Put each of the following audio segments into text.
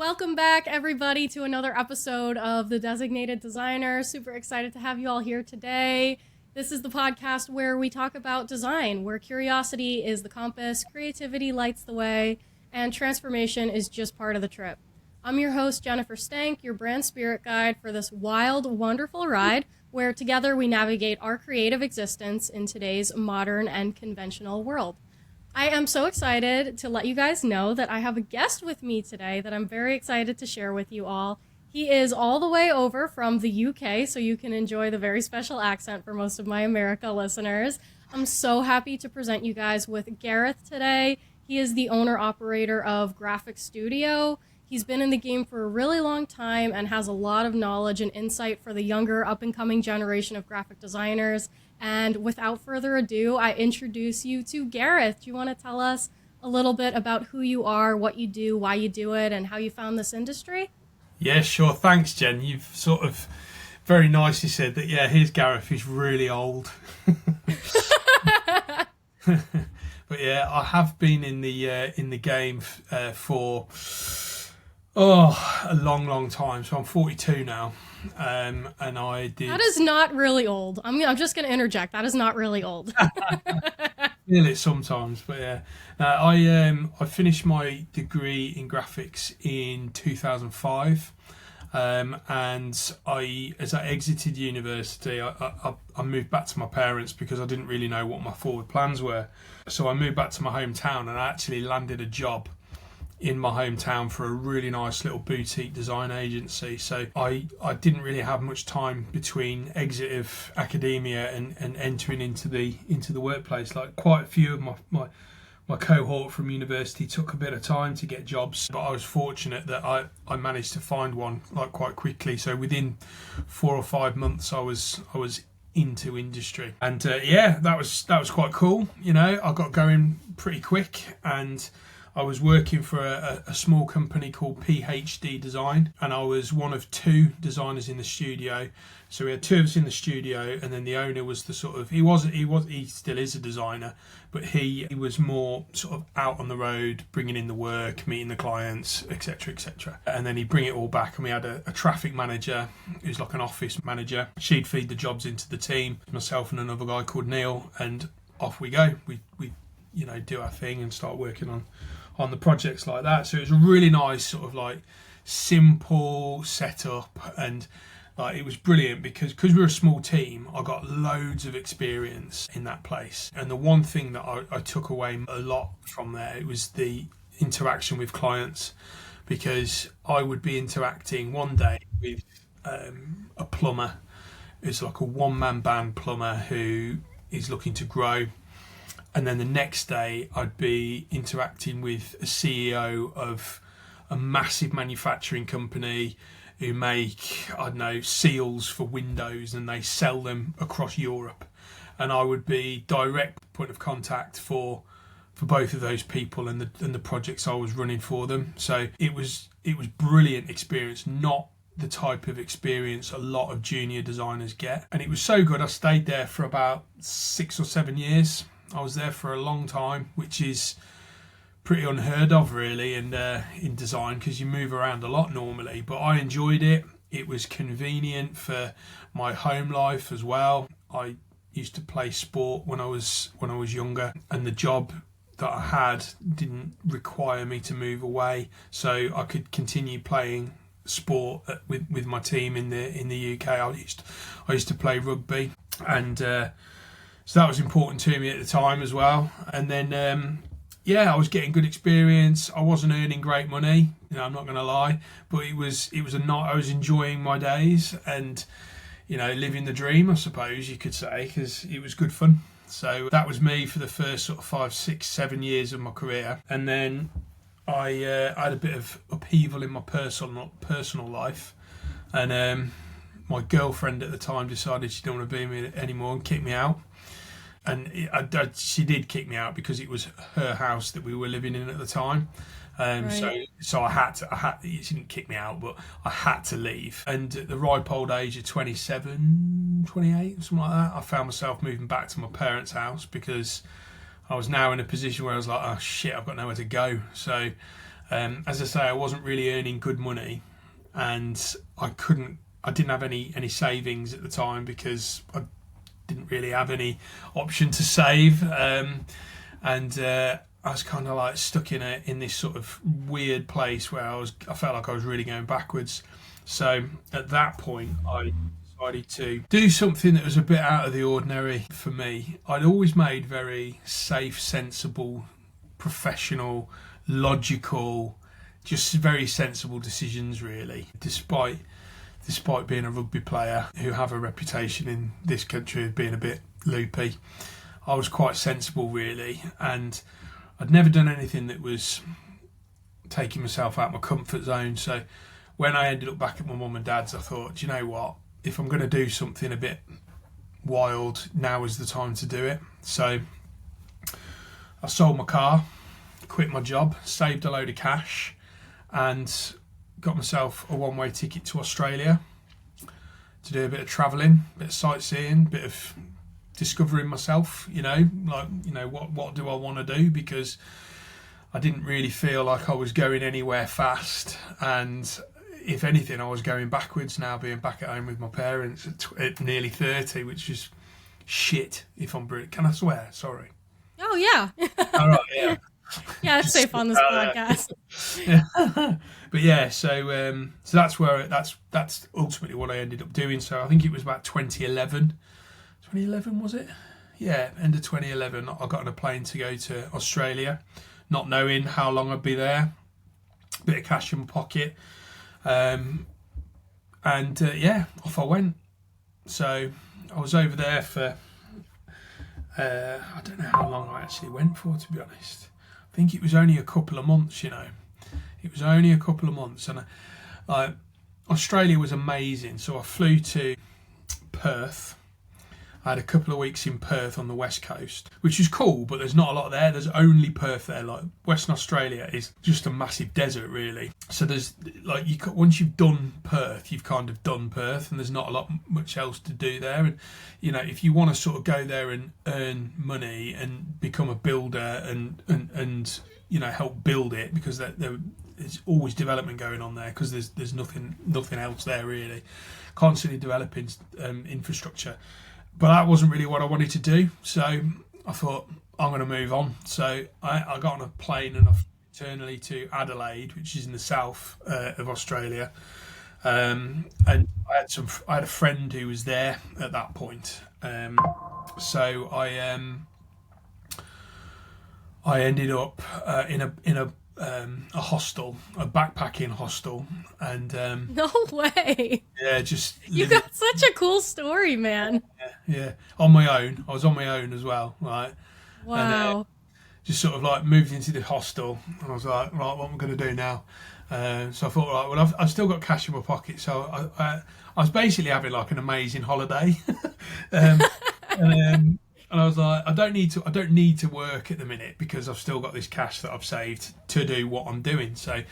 Welcome back, everybody, to another episode of The Designated Designer. Super excited to have you all here today. This is the podcast where we talk about design, where curiosity is the compass, creativity lights the way, and transformation is just part of the trip. I'm your host, Jennifer Stank, your brand spirit guide for this wild, wonderful ride, where together we navigate our creative existence in today's modern and conventional world. I am so excited to let you guys know that I have a guest with me today that I'm very excited to share with you all. He is all the way over from the UK, so you can enjoy the very special accent for most of my America listeners. I'm so happy to present you guys with Gareth today. He is the owner-operator of Graphic Studio. He's been in the game for a really long time and has a lot of knowledge and insight for the younger, up-and-coming generation of graphic designers. And without further ado, I introduce you to Gareth. Do you want to tell us a little bit about who you are, what you do, why you do it, and how you found this industry? Yeah, sure. Thanks, Jen. You've sort of very nicely said that, yeah, here's Gareth. He's really old. But yeah, I have been in the game for a long time. So I'm 42 now. And I did. That is not really old. I'm just going to interject. That is not really old. Feel it sometimes, but yeah. I finished my degree in graphics in 2005, and as I exited university, I moved back to my parents because I didn't really know what my forward plans were. So I moved back to my hometown and I actually landed a job in my hometown for a really nice little boutique design agency. So I didn't really have much time between exit of academia and entering into the workplace. Like quite a few of my cohort from university took a bit of time to get jobs, but I was fortunate that I managed to find one like quite quickly. So within 4 or 5 months I was into industry, and that was quite cool. You know, I got going pretty quick, and I was working for a small company called PhD Design, and I was one of 2 designers in the studio. So we had 2 of us in the studio, and then the owner was the sort of he still is a designer, but he was more sort of out on the road, bringing in the work, meeting the clients, etc., etc. And then he'd bring it all back, and we had a traffic manager who's like an office manager. She'd feed the jobs into the team, myself and another guy called Neil, and off we go. We do our thing and start working on the projects like that. So it was a really nice sort of like simple setup, and like it was brilliant because we were a small team. I got loads of experience in that place, and the one thing that I took away a lot from there, it was the interaction with clients, because I would be interacting one day with a plumber who's like a one-man band plumber who is looking to grow. And then the next day, I'd be interacting with a CEO of a massive manufacturing company who make, I don't know, seals for windows, and they sell them across Europe. And I would be direct point of contact for both of those people and the projects I was running for them. So it was brilliant experience, not the type of experience a lot of junior designers get. And it was so good. I stayed there for about 6 or 7 years. I was there for a long time, which is pretty unheard of really in design, because you move around a lot normally, but I enjoyed it. It was convenient for my home life as well. I used to play sport when I was younger, and the job that I had didn't require me to move away, so I could continue playing sport with my team in the UK. I used to play rugby, and so that was important to me at the time as well. And then, I was getting good experience. I wasn't earning great money, I'm not going to lie, but it was I was enjoying my days and, living the dream, I suppose you could say, because it was good fun. So that was me for the first sort of 5, 6, 7 years of my career. And then I had a bit of upheaval in my personal life, and my girlfriend at the time decided she didn't want to be with me anymore and kicked me out. And she did kick me out because it was her house that we were living in at the time. Right. So I had to, she didn't kick me out, but I had to leave. And at the ripe old age of 27, 28, something like that, I found myself moving back to my parents' house because I was now in a position where I was like, oh shit, I've got nowhere to go. So As I say, I wasn't really earning good money, and I didn't have any savings at the time because I didn't really have any option to save, and I was kind of like stuck in this sort of weird place where I felt like I was really going backwards. So at that point, I decided to do something that was a bit out of the ordinary for me. I'd always made very safe, sensible, professional, logical, just very sensible decisions, really, despite being a rugby player who have a reputation in this country of being a bit loopy. I was quite sensible, really, and I'd never done anything that was taking myself out of my comfort zone. So when I ended up back at my mum and dad's, I thought, do you know what? If I'm going to do something a bit wild, now is the time to do it. So I sold my car, quit my job, saved a load of cash, and got myself a one-way ticket to Australia to do a bit of travelling, a bit of sightseeing, a bit of discovering myself, what do I want to do, because I didn't really feel like I was going anywhere fast, and if anything I was going backwards now, being back at home with my parents at nearly 30, which is shit if I'm British. Can I swear? Sorry. Oh yeah. All right, yeah. Yeah, it's safe on this podcast. Yeah. But yeah, so that's ultimately what I ended up doing. So I think it was about 2011. 2011 was it? Yeah, end of 2011. I got on a plane to go to Australia, not knowing how long I'd be there. Bit of cash in my pocket, and off I went. So I was over there for I don't know how long I actually went for, to be honest. I think it was only a couple of months, It was only a couple of months. And Australia was amazing. So I flew to Perth. I had a couple of weeks in Perth on the west coast, which is cool, but there's not a lot there. There's only Perth there. Like Western Australia is just a massive desert, really. So there's once you've done Perth, you've kind of done Perth, and there's not a lot much else to do there. And if you want to sort of go there and earn money and become a builder and help build it, because there's always development going on there, because there's nothing else there really. Constantly developing infrastructure. But that wasn't really what I wanted to do, so I thought, I'm going to move on. So I got on a plane and I flew internally to Adelaide, which is in the south of Australia. And I had a friend who was there at that point. So I ended up in a hostel, a backpacking hostel, and no way. Yeah, just you got such a cool story, man. Yeah, on my own. I was on my own as well, right? Wow. And, just sort of like moved into the hostel, and I was like, right, what am I going to do now? So I thought, right, well, I've still got cash in my pocket, so I was basically having like an amazing holiday, and I was like, I don't need to work at the minute, because I've still got this cash that I've saved to do what I'm doing. So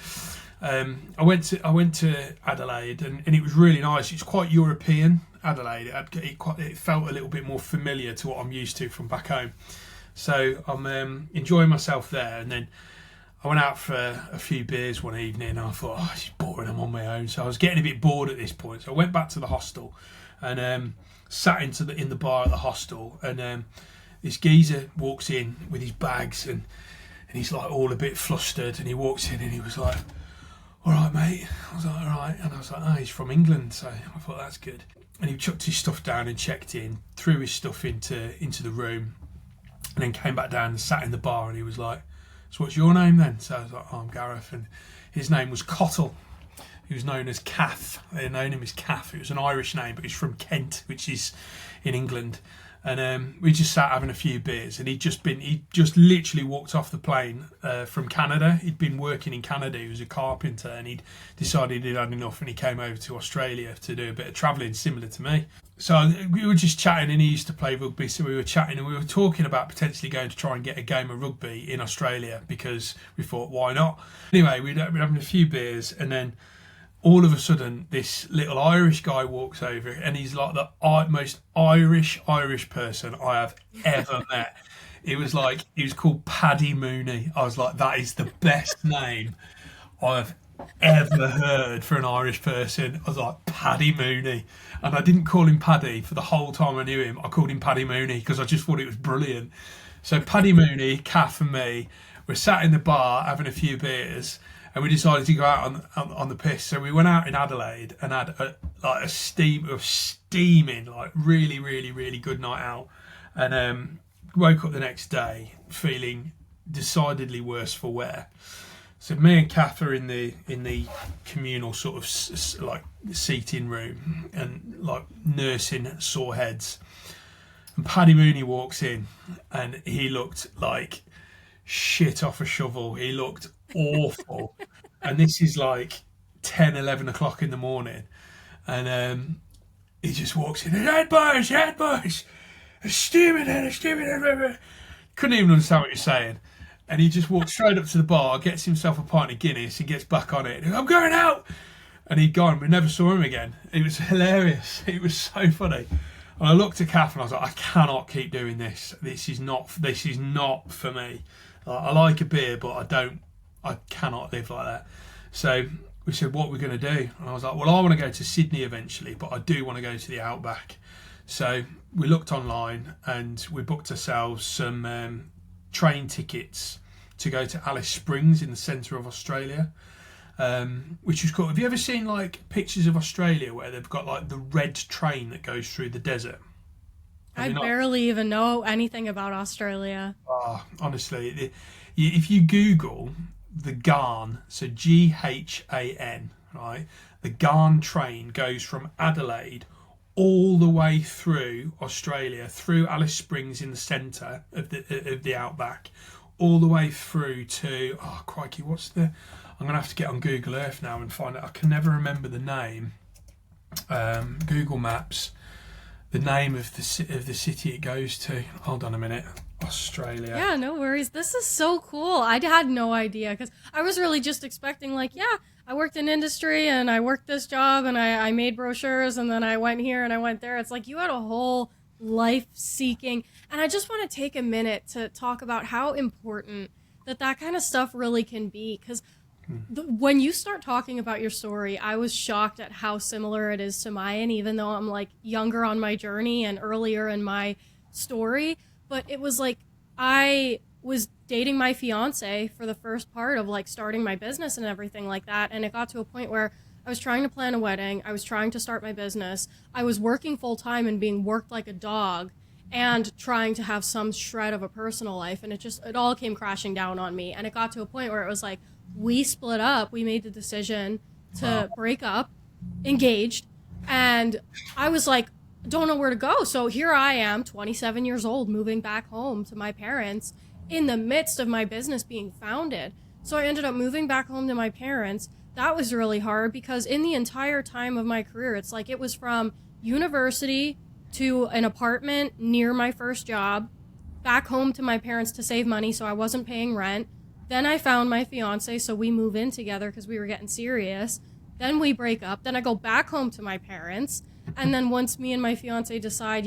I went to Adelaide, and it was really nice. It's quite European, Adelaide. It felt a little bit more familiar to what I'm used to from back home. So I'm enjoying myself there, and then I went out for a few beers one evening, and I thought, oh, it's boring, I'm on my own. So I was getting a bit bored at this point. So I went back to the hostel and sat in the bar at the hostel, and this geezer walks in with his bags, and he's like all a bit flustered, and he walks in and he was like, all right, mate. I was like, all right. And I was like, oh, he's from England, so I thought, that's good. And he chucked his stuff down and checked in, threw his stuff into the room, and then came back down and sat in the bar, and he was like, so what's your name then? So I was like, oh, I'm Gareth. And his name was Cottle. He was known as Cath. They known him as Cath. It was an Irish name, but he's from Kent, which is in England. And we just sat having a few beers, and he just literally walked off the plane from Canada. He'd been working in Canada. He was a carpenter, and he'd decided he'd had enough, and he came over to Australia to do a bit of travelling, similar to me. So we were just chatting, and he used to play rugby, so we were chatting, and we were talking about potentially going to try and get a game of rugby in Australia, because we thought, why not? Anyway, we'd been having a few beers, and then all of a sudden, this little Irish guy walks over, and he's like the most Irish person I have ever met. He was called Paddy Mooney. I was like, that is the best name I've ever heard for an Irish person. I was like, Paddy Mooney. And I didn't call him Paddy for the whole time I knew him. I called him Paddy Mooney because I just thought it was brilliant. So Paddy Mooney, Kath and me were sat in the bar having a few beers, and we decided to go out on the piss. So we went out in Adelaide and had a steaming, like really, really, really good night out. And woke up the next day feeling decidedly worse for wear. So me and Kath are in the communal sort of like seating room and like nursing sore heads. And Paddy Mooney walks in, and he looked like shit off a shovel. He looked awful. And this is like 10, 11 o'clock in the morning. And he just walks in, head boys, a steaming head. Couldn't even understand what you're saying. And he just walked straight up to the bar, gets himself a pint of Guinness, and gets back on it. I'm going out! And he'd gone. We never saw him again. It was hilarious. It was so funny. And I looked at Kath and I was like, I cannot keep doing this. This is not for me. I like a beer, but I cannot live like that. So we said, what are we going to do? And I was like, well, I want to go to Sydney eventually, but I do want to go to the Outback. So we looked online and we booked ourselves some train tickets to go to Alice Springs in the centre of Australia, which is cool. Have you ever seen like pictures of Australia where they've got like the red train that goes through the desert? I barely even know anything about Australia. Oh, honestly, if you Google the Garn, so Ghan, right? The Garn train goes from Adelaide all the way through Australia, through Alice Springs in the centre of the Outback, all the way through to, oh crikey, I'm going to have to get on Google Earth now and find it. I can never remember the name. Google Maps, the name of the city it goes to. Hold on a minute. Australia. Yeah, no worries. This is so cool. I had no idea because I was really just expecting like, yeah, I worked in industry and I worked this job and I made brochures and then I went here and I went there. It's like you had a whole life seeking. And I just want to take a minute to talk about how important that kind of stuff really can be. Because when you start talking about your story, I was shocked at how similar it is to mine, even though I'm like younger on my journey and earlier in my story. But it was like I was dating my fiance for the first part of like starting my business and everything like that. And it got to a point where I was trying to plan a wedding. I was trying to start my business. I was working full time and being worked like a dog and trying to have some shred of a personal life. And it all came crashing down on me. And it got to a point where it was like, we split up. We made the decision to break up, engaged. And I was like, don't know where to go. So here I am, 27 years old, moving back home to my parents in the midst of my business being founded. So I ended up moving back home to my parents. That was really hard because in the entire time of my career, it's like it was from university to an apartment near my first job, back home to my parents to save money so I wasn't paying rent. Then I found my fiance, so we move in together because we were getting serious. Then we break up. Then I go back home to my parents. And then once me and my fiance decide,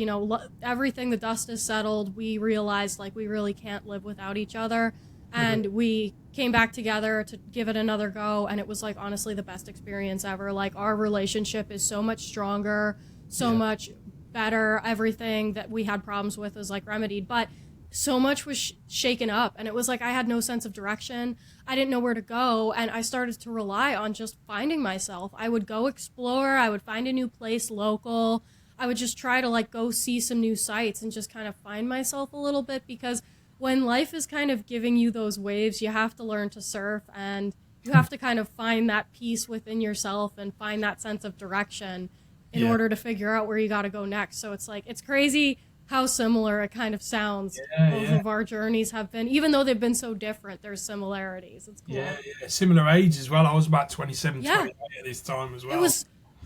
everything, the dust is settled, we realized like we really can't live without each other. And we came back together to give it another go. And it was like, honestly, the best experience ever. Like our relationship is so much stronger, so much better. Everything that we had problems with is like remedied. But so much was shaken up. And it was like I had no sense of direction. I didn't know where to go. And I started to rely on just finding myself. I would go explore. I would find a new place local. I would just try to like go see some new sites and just kind of find myself a little bit, because when life is kind of giving you those waves, you have to learn to surf and you have to kind of find that peace within yourself and find that sense of direction in order to figure out where you got to go next. So it's like, it's crazy how similar it kind of sounds. Both of our journeys have been, even though they've been so different, there's similarities. It's cool. Yeah. Similar age as well. I was about 27, 28 at this time as well. It was,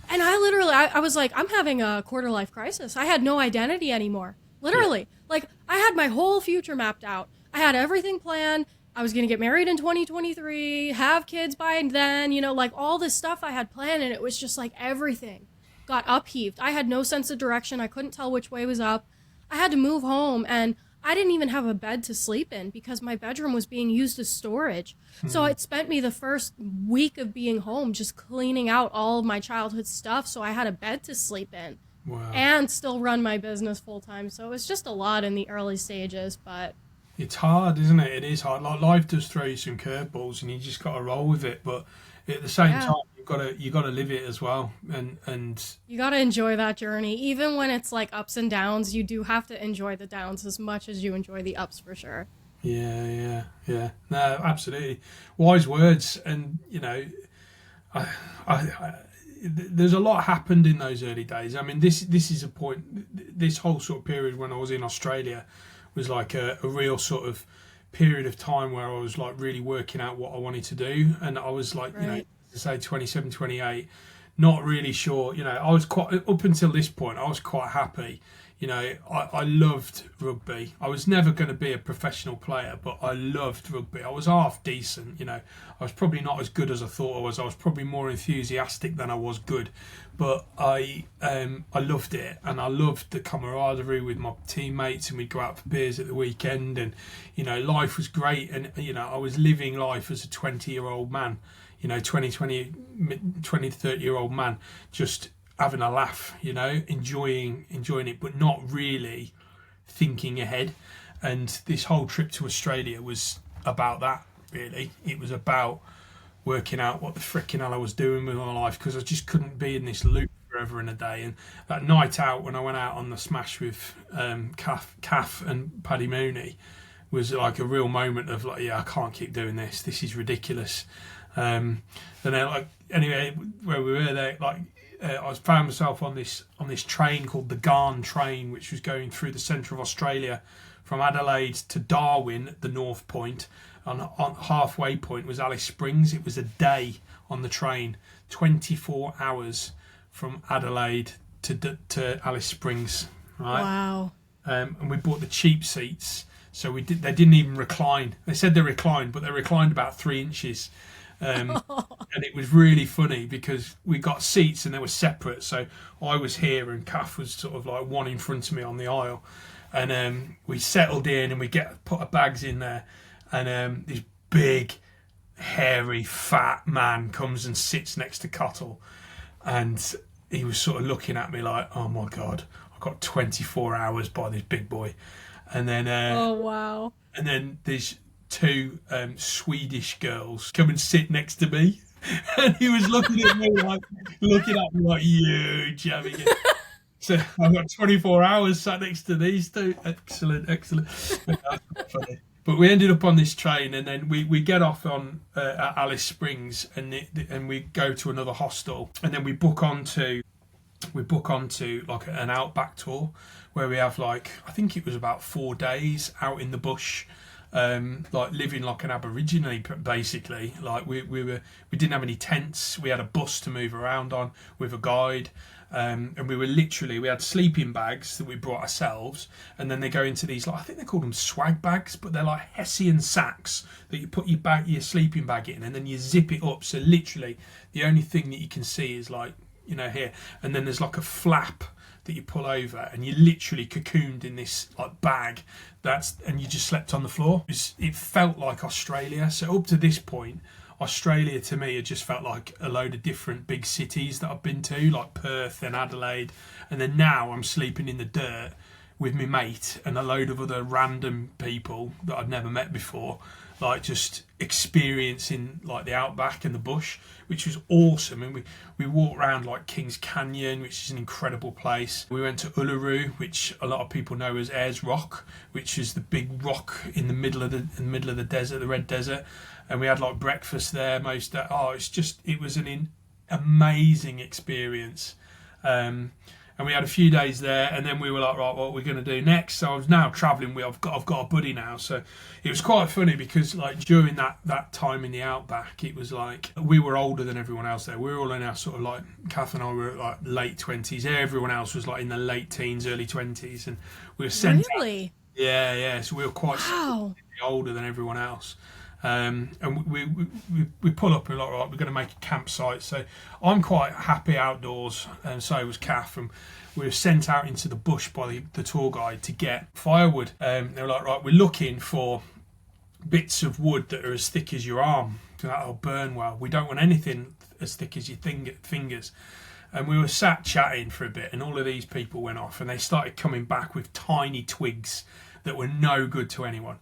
and I literally, I was like, I'm having a quarter life crisis. I had no identity anymore. Literally. Like, I had my whole future mapped out. I had everything planned. I was going to get married in 2023, have kids by then, like all this stuff I had planned, and it was just like everything got upheaved. I had no sense of direction. I couldn't tell which way was up. I had to move home, and I didn't even have a bed to sleep in because my bedroom was being used as storage. So it spent me the first week of being home just cleaning out all of my childhood stuff so I had a bed to sleep in. Wow. And still run my business full time. So it was just a lot in the early stages, but It's hard, isn't it? It is hard. Like life does throw you some curveballs, and you just got to roll with it. But at the same yeah, time, you got to live it as well. And you got to enjoy that journey. Even when it's like ups and downs, you do have to enjoy the downs as much as you enjoy the ups for sure. yeah. No, absolutely. Wise words, and I there's a lot happened in those early days. I mean, this is a point. This whole sort of period when I was in Australia was like a real sort of period of time where I was like really working out what I wanted to do, and I was like, Right. to say 27, 28, not really sure. I was quite up until this point. I was quite happy. I loved rugby. I was never going to be a professional player, but I loved rugby. I was half decent. I was probably not as good as I thought I was. I was probably more enthusiastic than I was good, but I loved it, and I loved the camaraderie with my teammates, and we'd go out for beers at the weekend, and life was great, and I was living life as a 20-year-old man, 20 to 30-year-old man, just having a laugh, enjoying it, but not really thinking ahead. And this whole trip to Australia was about that, really. It was about working out what the frickin' hell I was doing with my life, because I just couldn't be in this loop forever and a day. And that night out, when I went out on the smash with Kath and Paddy Mooney, was like a real moment of like, yeah, I can't keep doing this. This is ridiculous. And then, like, anyway, where we were there, like, I found myself on this train called the Garn train, which was going through the centre of Australia from Adelaide to Darwin, the North Point. On halfway point was Alice Springs. It was a day on the train, 24 hours from Adelaide to Alice Springs. Right. Wow. And we bought the cheap seats, so they didn't even recline. They said they reclined, but they reclined about 3 inches. And it was really funny because we got seats and they were separate. So I was here and Kath was sort of like one in front of me on the aisle. And we settled in and we put our bags in there. And this big, hairy, fat man comes and sits next to Cottle. And he was sort of looking at me like, oh my God, I've got 24 hours by this big boy. And then, oh, wow. And then there's two Swedish girls come and sit next to me, and he was looking at me like you jamming it. So I've got 24 hours sat next to these two. Excellent. That's funny. But we ended up on this train, and then we get off on at Alice Springs, and we go to another hostel, and then we book onto like an outback tour where we have like, I think it was about 4 days out in the bush. Like living like an Aborigine, basically. Like we didn't have any tents. We had a bus to move around on with a guide, and we had sleeping bags that we brought ourselves. And then they go into these, like, I think they call them swag bags, but they're like Hessian sacks that you put your sleeping bag in, and then you zip it up. So literally, the only thing that you can see is like here, and then there's like a flap that you pull over, and you're literally cocooned in this like bag and you just slept on the floor. It felt like Australia. So up to this point, Australia to me had just felt like a load of different big cities that I've been to, like Perth and Adelaide, and then now I'm sleeping in the dirt with my mate and a load of other random people that I'd never met before, like just experiencing like the outback and the bush, which was awesome. And we walked around like Kings Canyon, which is an incredible place. We went to Uluru, which a lot of people know as Ayers Rock, which is the big rock in the middle of the desert, the Red Desert. And we had like breakfast there it was an amazing experience. And we had a few days there, and then we were like, right, what we're going to do next? So I was now travelling with, I've got a buddy now. So it was quite funny because like during that time in the outback, it was like we were older than everyone else there. We were all in our sort of like, Kath and I were like late 20s. Everyone else was like in the late teens, early 20s, and we were sent Really? out. Yeah. So we were quite older than everyone else. And we pull up and we're like, right, we're going to make a campsite. So I'm quite happy outdoors, and so was Kath. And we were sent out into the bush by the tour guide to get firewood. They were like, right, we're looking for bits of wood that are as thick as your arm, so that'll burn well. We don't want anything as thick as your fingers. And we were sat chatting for a bit, and all of these people went off, and they started coming back with tiny twigs that were no good to anyone.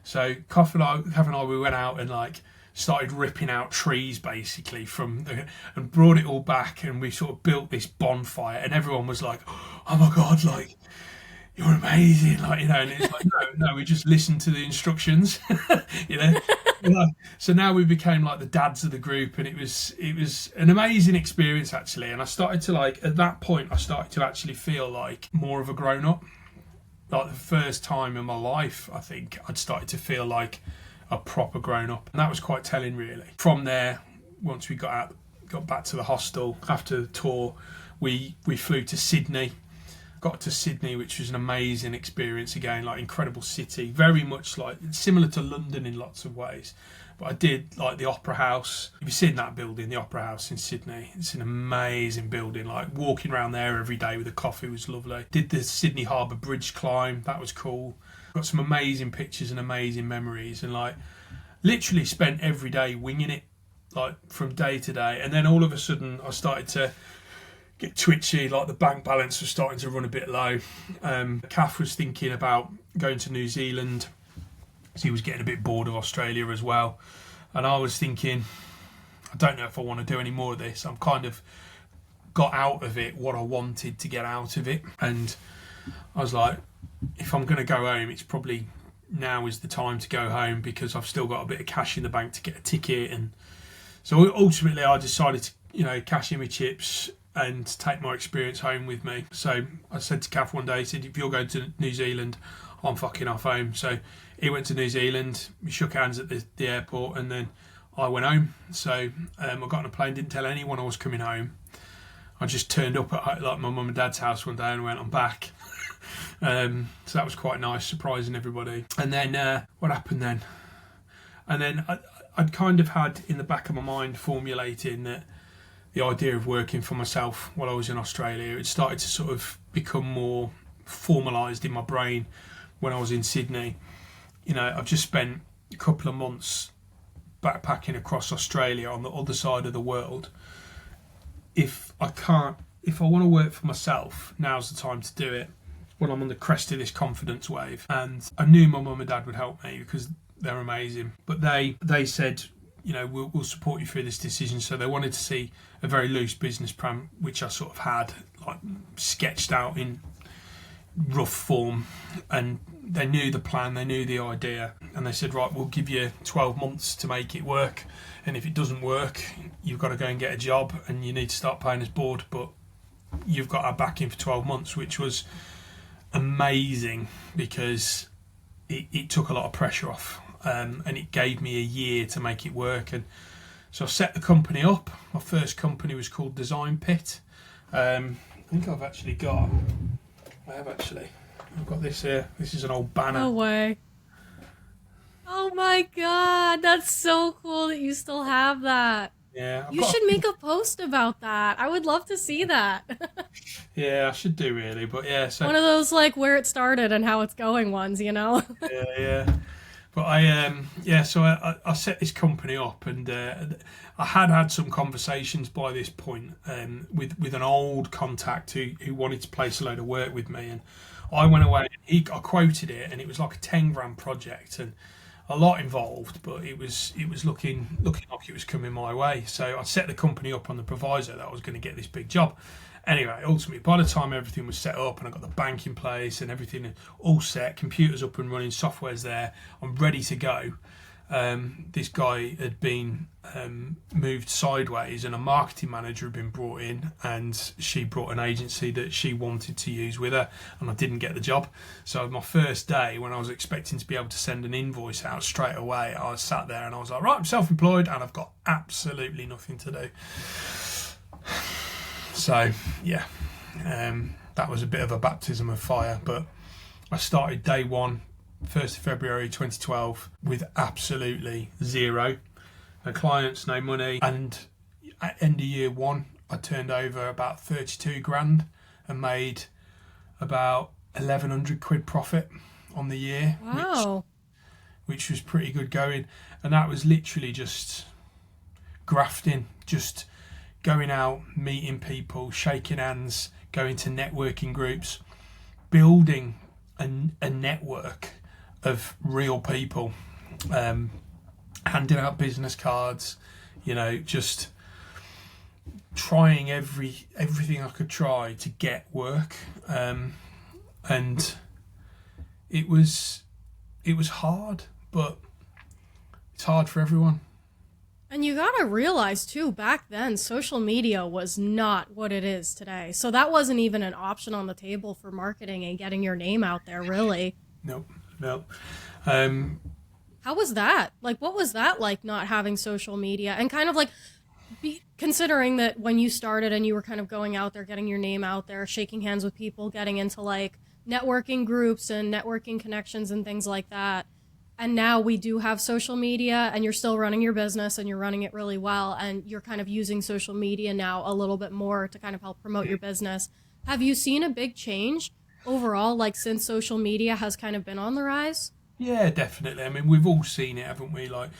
So Kath and I, we went out and like started ripping out trees basically and brought it all back, and we sort of built this bonfire, and everyone was like, "Oh my god, like you're amazing," like, you know. And it's like, no, we just listened to the instructions, you know. So now we became like the dads of the group, and it was an amazing experience actually. And I started to at that point I started to actually feel like more of a grown up. Like the first time in my life, I think I'd started to feel like a proper grown up, and that was quite telling really. From there, once we got back to the hostel after the tour, we flew to Sydney. Got to Sydney, which was an amazing experience again, like incredible city, very much like similar to London in lots of ways. But I did like the Opera House. Have you seen that building, the Opera House in Sydney? It's an amazing building. Like walking around there every day with a coffee was lovely. Did the Sydney Harbour Bridge climb, that was cool. Got some amazing pictures and amazing memories, and like literally spent every day winging it, like from day to day. And then all of a sudden I started to get twitchy, like the bank balance was starting to run a bit low. Kath was thinking about going to New Zealand. He was getting a bit bored of Australia as well. And I was thinking, I don't know if I want to do any more of this. I'm kind of got out of it what I wanted to get out of it. And I was like, if I'm going to go home, it's probably now is the time to go home, because I've still got a bit of cash in the bank to get a ticket. And so ultimately I decided to, cash in my chips and take my experience home with me. So I said to Kath one day, I said, if you're going to New Zealand, I'm fucking off home. So he went to New Zealand, we shook hands at the airport, and then I went home. So I got on a plane, didn't tell anyone I was coming home. I just turned up at like my mum and dad's house one day and went, I'm back. So that was quite nice, surprising everybody. And then what happened then? And then I'd kind of had in the back of my mind formulating that the idea of working for myself while I was in Australia, it started to sort of become more formalised in my brain when I was in Sydney. I've just spent a couple of months backpacking across Australia on the other side of the world. If I want to work for myself, now's the time to do it, when I'm on the crest of this confidence wave. And I knew my mum and dad would help me because they're amazing. But they said, we'll support you through this decision. So they wanted to see a very loose business plan, which I sort of had like sketched out in rough form, and they knew the plan, they knew the idea, and they said, right, we'll give you 12 months to make it work, and if it doesn't work, you've got to go and get a job and you need to start paying us board, but you've got our backing for 12 months, which was amazing because it took a lot of pressure off, and it gave me a year to make it work. And so I set the company up. My first company was called Design Pit. I think I've got this here. This is an old banner. No way. Oh my god, that's so cool that you still have that. Yeah. You should make a post about that. I would love to see that. Yeah, I should do really, but yeah. So one of those like where it started and how it's going ones, Yeah. But so I set this company up, and I had some conversations by this point with an old contact who wanted to place a load of work with me, and I went away. I quoted it, and it was like a 10 grand project and a lot involved, but it was looking like it was coming my way. So I set the company up on the proviso that I was going to get this big job. Anyway, ultimately, by the time everything was set up and I got the bank in place and everything all set, computers up and running, software's there, I'm ready to go. This guy had been moved sideways, and a marketing manager had been brought in, and she brought an agency that she wanted to use with her, and I didn't get the job. So my first day, when I was expecting to be able to send an invoice out straight away, I was sat there and I was like, right, I'm self-employed and I've got absolutely nothing to do. So yeah, that was a bit of a baptism of fire, but I started day one 1st of February 2012 with absolutely zero. No clients, no money. And at end of year one, I turned over about 32 grand and made about 1,100 quid profit on the year. Wow. Which was pretty good going. And that was literally just grafting, just going out, meeting people, shaking hands, going to networking groups, building a network of real people, handing out business cards, just trying everything I could try to get work, and it was hard, but it's hard for everyone. And you gotta realize too, back then social media was not what it is today, so that wasn't even an option on the table for marketing and getting your name out there, really. Nope. How was that? Like, what was that like, not having social media? And kind of like, considering that when you started and you were kind of going out there, getting your name out there, shaking hands with people, getting into like networking groups and networking connections and things like that. And now we do have social media, and you're still running your business and you're running it really well. And you're kind of using social media now a little bit more to kind of help promote your business. Have you seen a big change overall, like since social media has kind of been on the rise? Yeah, definitely. I mean, we've all seen it, haven't we? Like,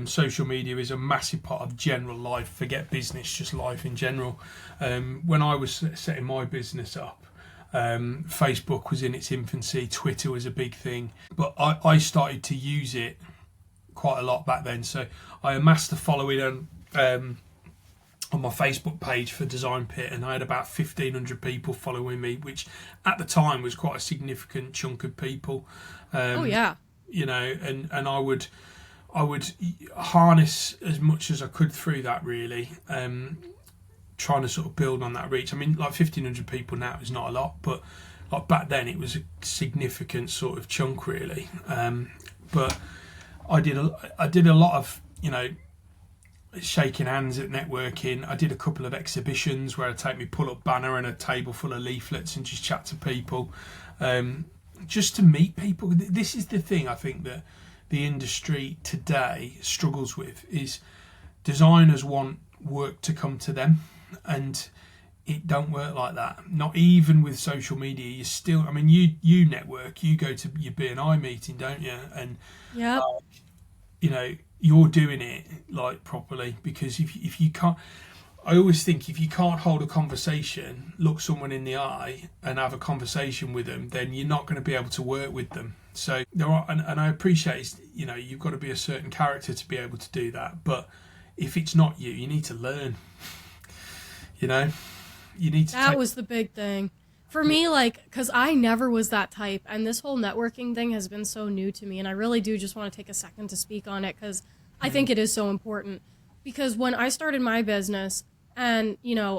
social media is a massive part of general life. Forget business, just life in general. When I was setting my business up, Facebook was in its infancy. Twitter was a big thing. But I started to use it quite a lot back then. So I amassed a following on my Facebook page for Design Pit, and I had about 1,500 people following me, which at the time was quite a significant chunk of people. Oh yeah. And I would harness as much as I could through that, really, trying to sort of build on that reach. I mean, like 1,500 people now is not a lot, but like back then it was a significant sort of chunk, really. But I did a lot of shaking hands at networking. I did a couple of exhibitions where I'd take my pull-up banner and a table full of leaflets and just chat to people, just to meet people. This is the thing I think that the industry today struggles with, is designers want work to come to them, and it don't work like that. Not even with social media. You still, I mean, you network, you go to your B&I meeting, don't you? And yeah, you're doing it like properly, because if you can't, I always think if you can't hold a conversation, look someone in the eye and have a conversation with them, then you're not going to be able to work with them. So there are, and I appreciate, you've got to be a certain character to be able to do that. But if it's not you, you need to learn. You need to. That was the big thing for me, like, because I never was that type, and this whole networking thing has been so new to me, and I really do just want to take a second to speak on it, because I think it is so important. Because when I started my business, and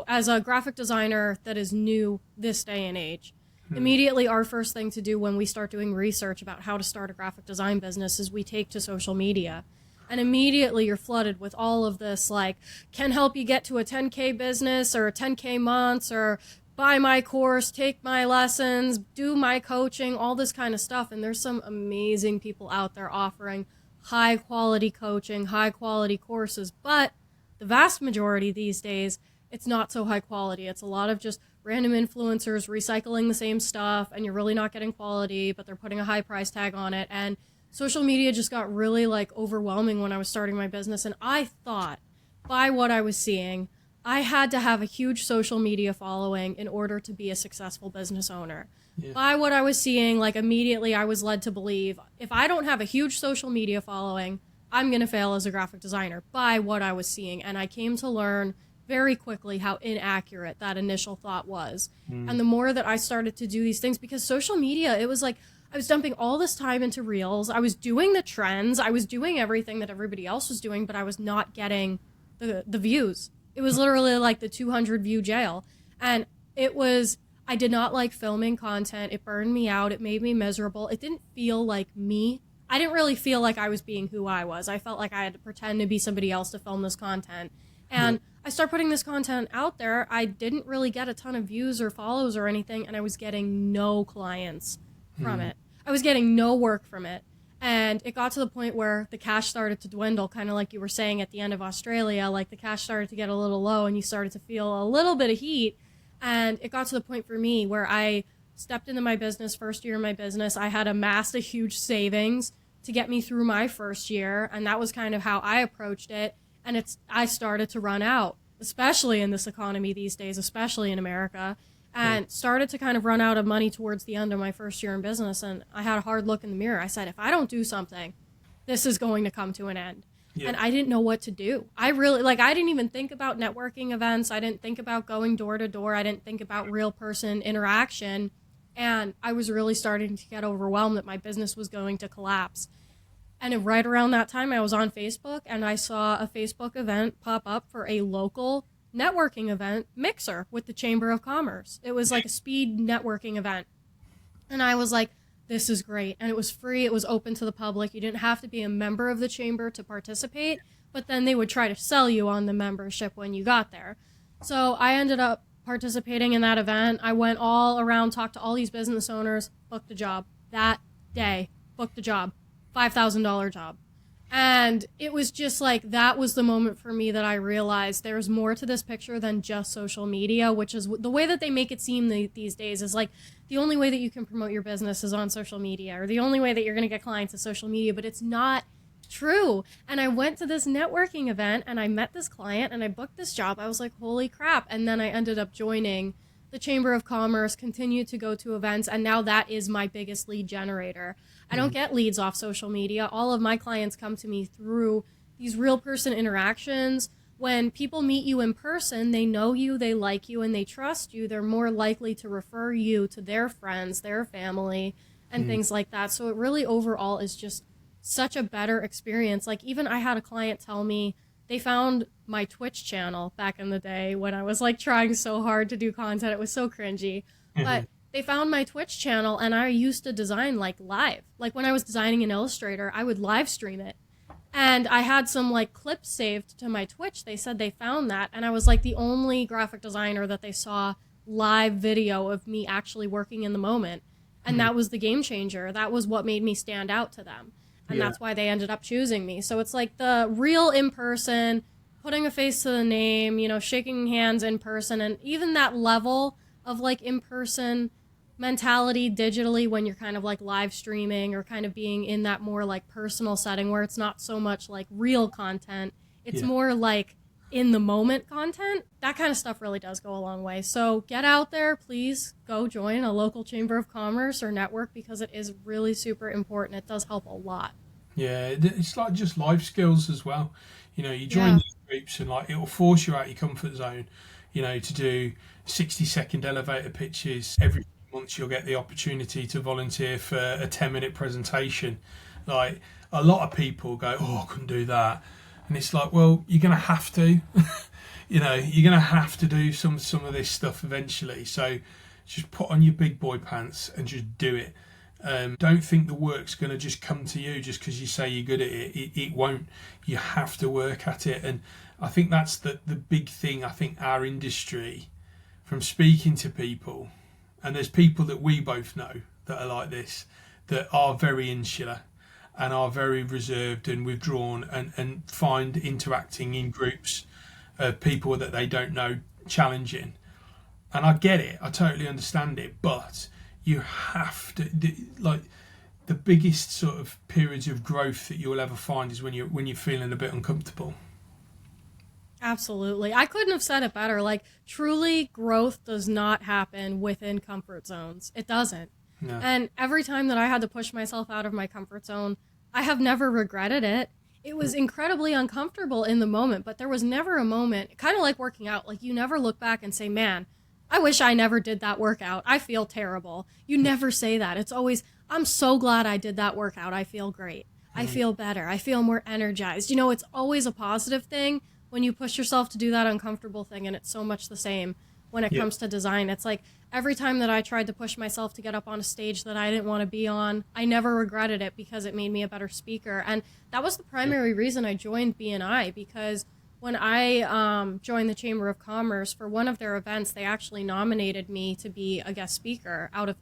as a graphic designer that is new this day and age, immediately our first thing to do when we start doing research about how to start a graphic design business is we take to social media. And immediately you're flooded with all of this, like, can help you get to a 10K business or a 10K months, or buy my course, take my lessons, do my coaching, all this kind of stuff. And there's some amazing people out there offering high quality coaching, high quality courses. But the vast majority these days, it's not so high quality. It's a lot of just random influencers recycling the same stuff, and you're really not getting quality, but they're putting a high price tag on it. And social media just got really like overwhelming when I was starting my business, and I thought, by what I was seeing, I had to have a huge social media following in order to be a successful business owner. Yeah. By what I was seeing, like, immediately I was led to believe, if I don't have a huge social media following, I'm going to fail as a graphic designer, by what I was seeing. And I came to learn very quickly how inaccurate that initial thought was. And the more that I started to do these things, because social media, it was like, I was dumping all this time into Reels. I was doing the trends. I was doing everything that everybody else was doing, but I was not getting the views. It was literally like the 200 view jail. And I did not like filming content. It burned me out. It made me miserable. It didn't feel like me. I didn't really feel like I was being who I was. I felt like I had to pretend to be somebody else to film this content. And I started putting this content out there. I didn't really get a ton of views or follows or anything, and I was getting no clients from it. I was getting no work from it. And it got to the point where the cash started to dwindle, kind of like you were saying at the end of Australia, like the cash started to get a little low and you started to feel a little bit of heat. And it got to the point for me where I stepped into my business, first year in my business. I had amassed a huge savings to get me through my first year. And that was kind of how I approached it. And I started to run out, especially in this economy these days, especially in America. And started to kind of run out of money towards the end of my first year in business. And I had a hard look in the mirror. I said, if I don't do something, this is going to come to an end. Yeah. And I didn't know what to do. I didn't even think about networking events. I didn't think about going door to door. I didn't think about real person interaction. And I was really starting to get overwhelmed that my business was going to collapse. And right around that time, I was on Facebook and I saw a Facebook event pop up for a local networking event mixer with the Chamber of Commerce. It was like a speed networking event. And I was like, this is great. And it was free. It was open to the public. You didn't have to be a member of the chamber to participate, but then they would try to sell you on the membership when you got there. So I ended up participating in that event. I went all around, talked to all these business owners, booked a job that day, booked a job, $5,000 job. And it was just like, that was the moment for me that I realized there's more to this picture than just social media, which is the way that they make it seem these days is like the only way that you can promote your business is on social media, or the only way that you're going to get clients is social media, but it's not true. And I went to this networking event and I met this client and I booked this job. I was like, holy crap. And then I ended up joining the Chamber of Commerce, continued to go to events, and now that is my biggest lead generator. I don't get leads off social media. All of my clients come to me through these real person interactions. When people meet you in person, they know you, they like you, and they trust you. They're more likely to refer you to their friends, their family, and things like that. So it really overall is just such a better experience. Like even I had a client tell me they found my Twitch channel back in the day when I was like trying so hard to do content. It was so cringy. But they found my Twitch channel and I used to design like live. Like when I was designing in Illustrator, I would live stream it. And I had some like clips saved to my Twitch. They said they found that. And I was like the only graphic designer that they saw live video of me actually working in the moment. And that was the game changer. That was what made me stand out to them. And that's why they ended up choosing me. So it's like the real in-person, putting a face to the name, you know, shaking hands in person, and even that level of like in-person mentality digitally when you're kind of like live streaming or kind of being in that more like personal setting where it's not so much like real content. It's more like in the moment content. That kind of stuff really does go a long way. So get out there, please go join a local Chamber of Commerce or network because it is really super important. It does help a lot. Yeah, it's like just life skills as well. You know, you join these groups and like it'll force you out your comfort zone, you know, to do 60-second elevator pitches. Every month you'll get the opportunity to volunteer for a 10-minute presentation. Like a lot of people go, oh, I couldn't do that. And it's like, well, you're going to have to, you know, you're going to have to do some of this stuff eventually. So just put on your big boy pants and just do it. Don't think the work's going to just come to you just because you say you're good at it. It won't. You have to work at it. And I think that's the big thing. I think our industry, from speaking to people, and there's people that we both know that are like this, that are very insular and are very reserved and withdrawn and find interacting in groups of people that they don't know challenging. And I get it. I totally understand it. But you have to, like, the biggest sort of periods of growth that you'll ever find is when you're feeling a bit uncomfortable. Absolutely. I couldn't have said it better. Like, truly, growth does not happen within comfort zones. It doesn't. No. And every time that I had to push myself out of my comfort zone, I have never regretted it. It was incredibly uncomfortable in the moment, but there was never a moment, kind of like working out, like you never look back and say, man, I wish I never did that workout. I feel terrible. You never say that. It's always, I'm so glad I did that workout. I feel great. I feel better. I feel more energized. You know, it's always a positive thing when you push yourself to do that uncomfortable thing, and it's so much the same when it comes to design. It's like every time that I tried to push myself to get up on a stage that I didn't want to be on, I never regretted it because it made me a better speaker. And that was the primary reason I joined BNI, because when I joined the Chamber of Commerce for one of their events, they actually nominated me to be a guest speaker out of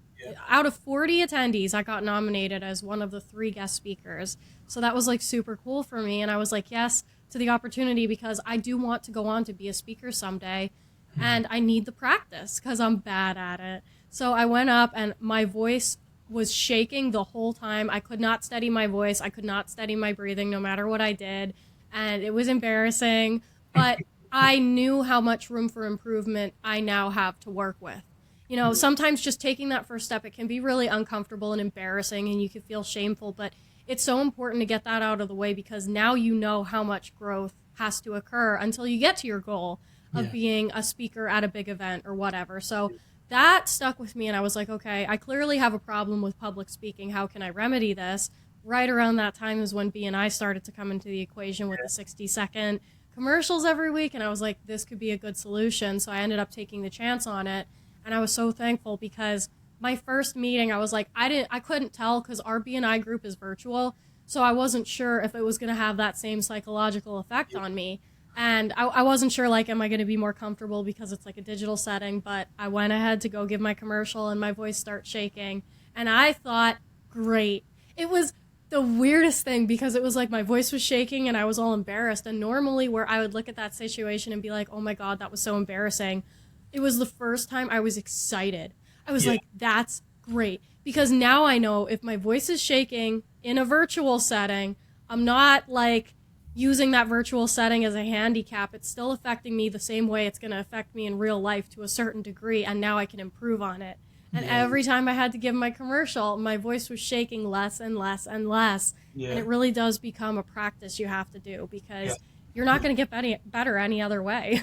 out of 40 attendees, I got nominated as one of the 3 guest speakers. So that was like super cool for me. And I was like, yes to the opportunity, because I do want to go on to be a speaker someday. And I need the practice because I'm bad at it. So I went up and my voice was shaking the whole time. I could not steady my voice. I could not steady my breathing no matter what I did. And it was embarrassing, but I knew how much room for improvement I now have to work with. You know, sometimes just taking that first step, it can be really uncomfortable and embarrassing and you can feel shameful, but it's so important to get that out of the way, because now you know how much growth has to occur until you get to your goal of being a speaker at a big event or whatever. So that stuck with me, and I was like, okay, I clearly have a problem with public speaking. How can I remedy this? Right around that time is when B&I started to come into the equation with the 60-second commercials every week, and I was like, this could be a good solution. So I ended up taking the chance on it, and I was so thankful, because my first meeting, I was like, I couldn't tell, because our B&I group is virtual, so I wasn't sure if it was going to have that same psychological effect on me. And I wasn't sure, like, am I going to be more comfortable because it's like a digital setting? But I went ahead to go give my commercial and my voice starts shaking. And I thought, great. It was the weirdest thing, because it was like my voice was shaking and I was all embarrassed. And normally where I would look at that situation and be like, oh my God, that was so embarrassing, it was the first time I was excited. I was like, that's great. Because now I know if my voice is shaking in a virtual setting, I'm not like using that virtual setting as a handicap. It's still affecting me the same way it's going to affect me in real life to a certain degree, and now I can improve on it. And every time I had to give my commercial, my voice was shaking less and less and less. And it really does become a practice you have to do, because you're not going to get better any other way.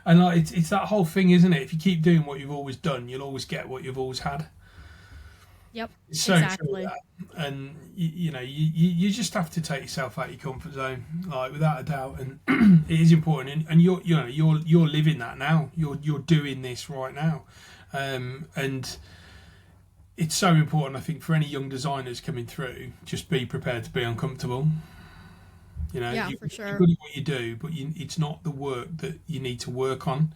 And like, it's that whole thing, isn't it? If you keep doing what you've always done, you'll always get what you've always had. Yep, It's so exactly. true, that. And you know, you just have to take yourself out of your comfort zone, like, without a doubt. And it is important. And you're living that now. You're doing this right now, and it's so important, I think, for any young designers coming through. Just be prepared to be uncomfortable. You know, Yeah, you're for sure. good at what you do, but it's not the work that you need to work on.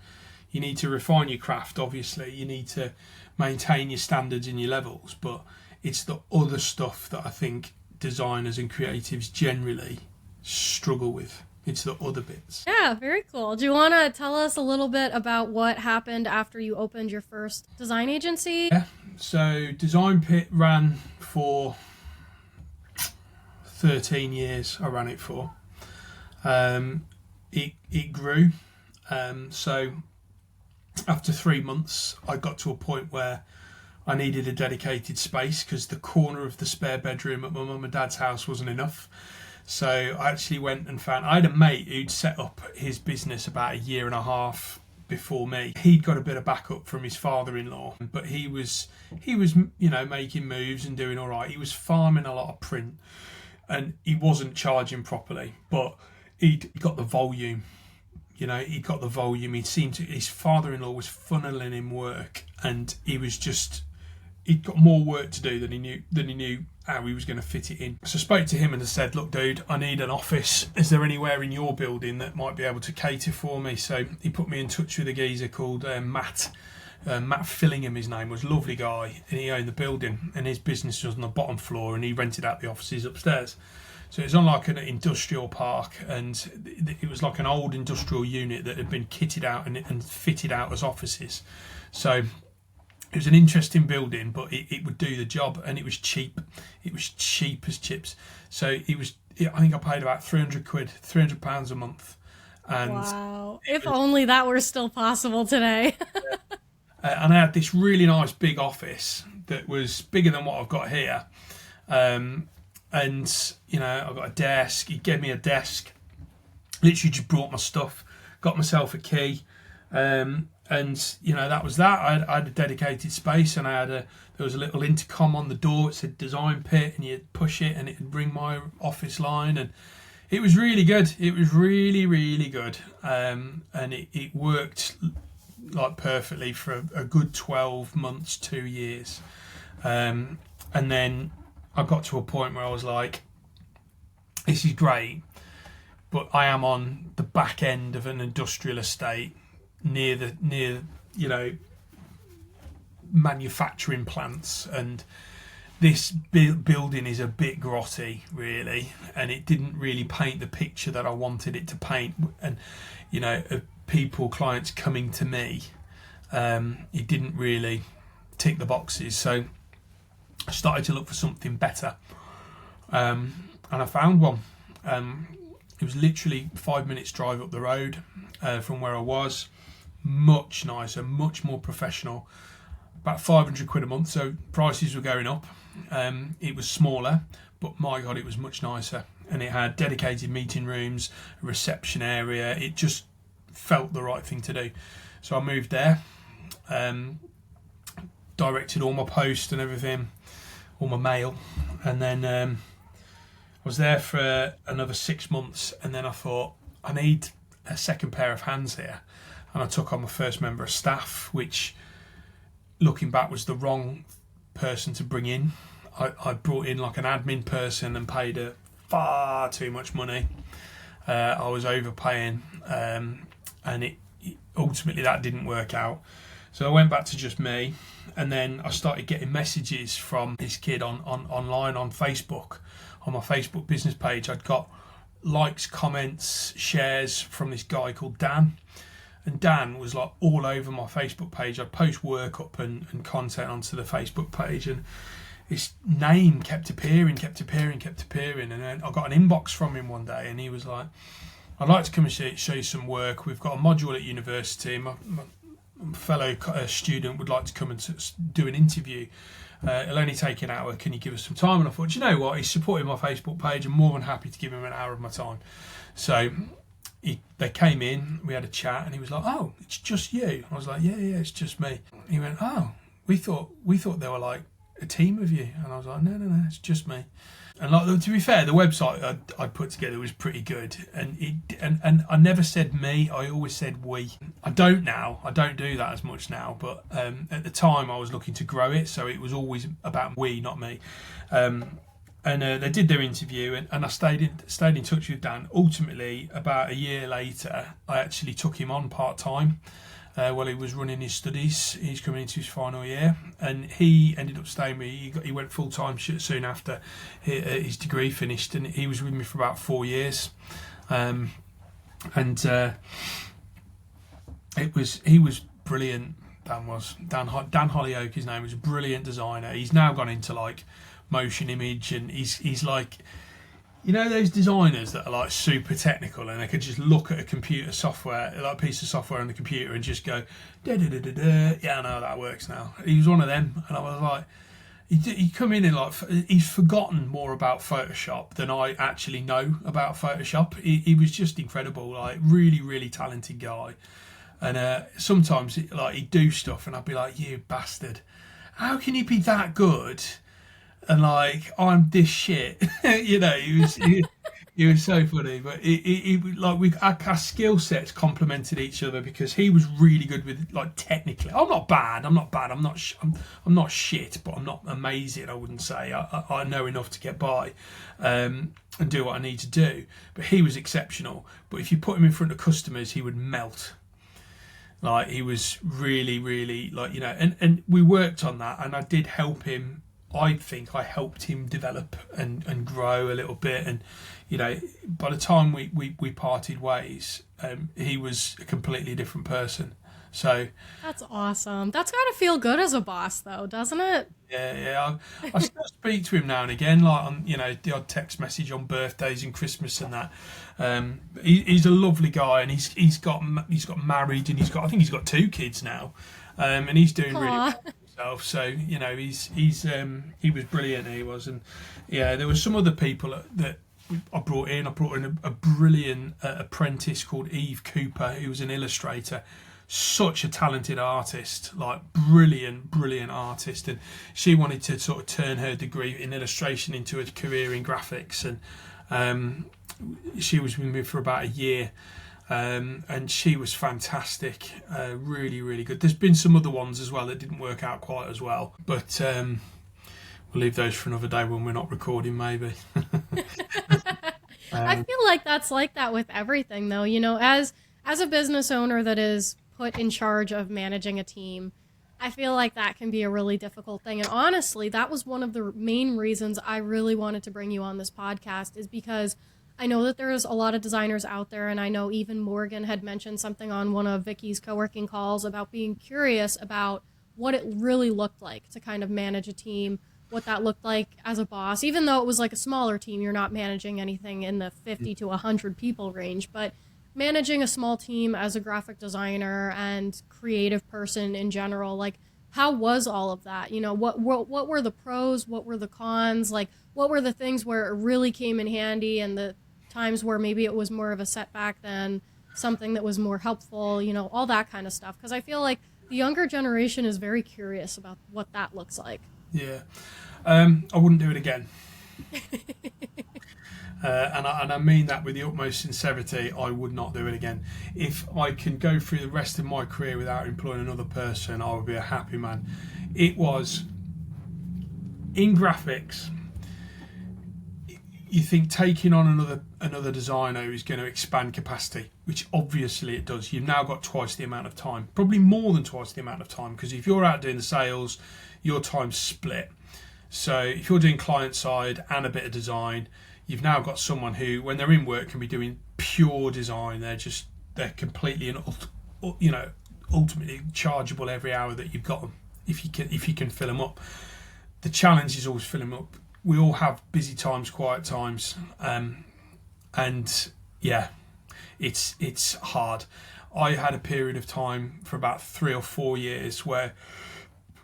You need to refine your craft, obviously. You need to maintain your standards and your levels, but it's the other stuff that I think designers and creatives generally struggle with. It's the other bits. Yeah, very cool. Do you want to tell us a little bit about what happened after you opened your first design agency? Yeah. So Design Pit ran for 13 years. I ran it for. It grew. So after 3 months, I got to a point where I needed a dedicated space, because the corner of the spare bedroom at my mum and dad's house wasn't enough. So I actually went and I had a mate who'd set up his business about a year and a half before me. He'd got a bit of backup from his father-in-law, but he was making moves and doing all right. He was farming a lot of print, and he wasn't charging properly, but he'd got the volume. He got the volume. His father-in-law was funneling him work, and he'd got more work to do than he knew how he was going to fit it in. So I spoke to him and I said, look, dude, I need an office. Is there anywhere in your building that might be able to cater for me? So he put me in touch with a geezer called Matt. Matt Fillingham, his name was, lovely guy, and he owned the building, and his business was on the bottom floor, and he rented out the offices upstairs. So it was on like an industrial park, and it was like an old industrial unit that had been kitted out and fitted out as offices. So it was an interesting building, but it would do the job, and it was cheap. It was cheap as chips. So I think I paid about £300 a month. And wow. If only that were still possible today. And I had this really nice big office that was bigger than what I've got here. And, I've got a desk. He gave me a desk. Literally just brought my stuff, got myself a key. That was that. I had a dedicated space, and there was a little intercom on the door. It said Design Pit, and you'd push it and it'd ring my office line, and it was really good. It was really, really good. And it worked like perfectly for a good 12 months, 2 years. And then I got to a point where I was like, this is great, but I am on the back end of an industrial estate near manufacturing plants, and this building is a bit grotty, really, and it didn't really paint the picture that I wanted it to paint. And clients coming to me, it didn't really tick the boxes. So I started to look for something better, and I found one. It was literally 5 minutes drive up the road from where I was. Much nicer, much more professional. About 500 quid a month, so prices were going up. It was smaller, but my God, it was much nicer. And it had dedicated meeting rooms, a reception area. It just felt the right thing to do. So I moved there, directed all my posts and everything, all my mail, and then I was there for another 6 months, and then I thought, I need a second pair of hands here. And I took on my first member of staff, which, looking back, was the wrong person to bring in. I brought in like an admin person and paid her far too much money. I was overpaying, and ultimately that didn't work out. So I went back to just me, and then I started getting messages from this kid online on Facebook. On my Facebook business page, I'd got likes, comments, shares from this guy called Dan. And Dan was like all over my Facebook page. I'd post work up and content onto the Facebook page, and his name kept appearing. And then I got an inbox from him one day, and he was like, I'd like to come and show you some work. We've got a module at university. My fellow student would like to come and do an interview. It'll only take an hour. Can you give us some time? And I thought, you know what? He's supporting my Facebook page. I'm more than happy to give him an hour of my time. So they came in, we had a chat, and he was like, "Oh, it's just you." I was like, yeah, it's just me. He went, "Oh, we thought they were like a team of you." And I was like, no, it's just me. And like, to be fair, the website I put together was pretty good, and I never said me, I always said we. I don't now. I don't do that as much now, but at the time I was looking to grow it, so it was always about we, not me. And they did their interview, and I stayed in touch with Dan. Ultimately, about a year later, I actually took him on part-time while he was running his studies. He's coming into his final year, and he ended up staying with me. He went full-time soon after his degree finished, and he was with me for about 4 years. He was brilliant. Dan Hollyoak, his name, was a brilliant designer. He's now gone into like motion image, and he's like, you know, those designers that are like super technical, and they could just look at a computer software, like a piece of software on the computer, and just go da da da da da. Yeah, I know that works now. He was one of them, and I was like, he come in and like, he's forgotten more about Photoshop than I actually know about Photoshop. He was just incredible, like really, really talented guy. And sometimes like he'd do stuff, and I'd be like, "You bastard, how can you be that good?" And like, I'm this shit. You know, he was so funny. But our skill sets complemented each other, because he was really good with like technically. I'm not bad. I'm not shit, but I'm not amazing. I wouldn't say. I know enough to get by, and do what I need to do. But he was exceptional. But if you put him in front of customers, he would melt. Like, he was really, really, like, you know, and we worked on that, and I did help him. I think I helped him develop and grow a little bit, and you know, by the time we parted ways, he was a completely different person. So that's awesome. That's got to feel good as a boss, though, doesn't it? Yeah. I still speak to him now and again, like on, you know, the odd text message on birthdays and Christmas and that. He's a lovely guy, and he's got married, and I think he's got 2 kids now, and he's doing really well. So you know, he was brilliant. He was, and yeah, there were some other people that I brought in. I brought in a brilliant apprentice called Eve Cooper, who was an illustrator, such a talented artist, like brilliant artist, and she wanted to sort of turn her degree in illustration into a career in graphics, and she was with me for about a year. And she was fantastic, really, really good. There's been some other ones as well that didn't work out quite as well, but we'll leave those for another day when we're not recording, maybe. I feel like that's like that with everything, though. You know, as a business owner that is put in charge of managing a team, I feel like that can be a really difficult thing. And honestly, that was one of the main reasons I really wanted to bring you on this podcast, is because I know that there's a lot of designers out there, and I know even Morgan had mentioned something on one of Vicky's co-working calls about being curious about what it really looked like to kind of manage a team, what that looked like as a boss. Even though it was like a smaller team, you're not managing anything in the 50 to 100 people range, but managing a small team as a graphic designer and creative person in general, like, how was all of that? You know, what were the pros? What were the cons? Like, what were the things where it really came in handy, and the times where maybe it was more of a setback than something that was more helpful, you know, all that kind of stuff. Because I feel like the younger generation is very curious about what that looks like. Yeah. I wouldn't do it again. And I mean that with the utmost sincerity. I would not do it again. If I can go through the rest of my career without employing another person, I would be a happy man. It was in graphics. You think taking on another designer is going to expand capacity, which obviously it does. You've now got twice the amount of time, probably more than twice the amount of time, because if you're out doing the sales, your time's split. So if you're doing client side and a bit of design, you've now got someone who, when they're in work, can be doing pure design. They're completely and ultimately chargeable every hour that you've got them, if you can fill them up. The challenge is always filling them up. We all have busy times, quiet times, and yeah, it's hard. I had a period of time for about 3 or 4 years where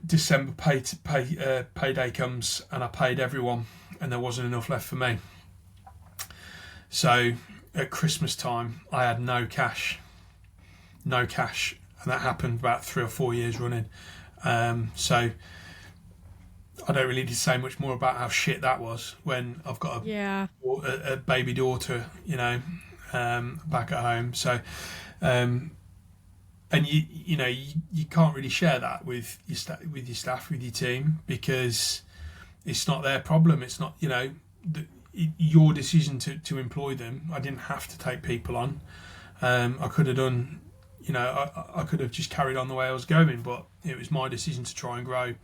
December payday comes and I paid everyone, and there wasn't enough left for me. So at Christmas time, I had no cash, and that happened about 3 or 4 years running. So I don't really need to say much more about how shit that was when I've got a baby daughter, back at home. So, and you can't really share that with your staff, with your team, because it's not their problem. It's not your decision to employ them. I didn't have to take people on. I could have done, I could have just carried on the way I was going, but it was my decision to try and grow.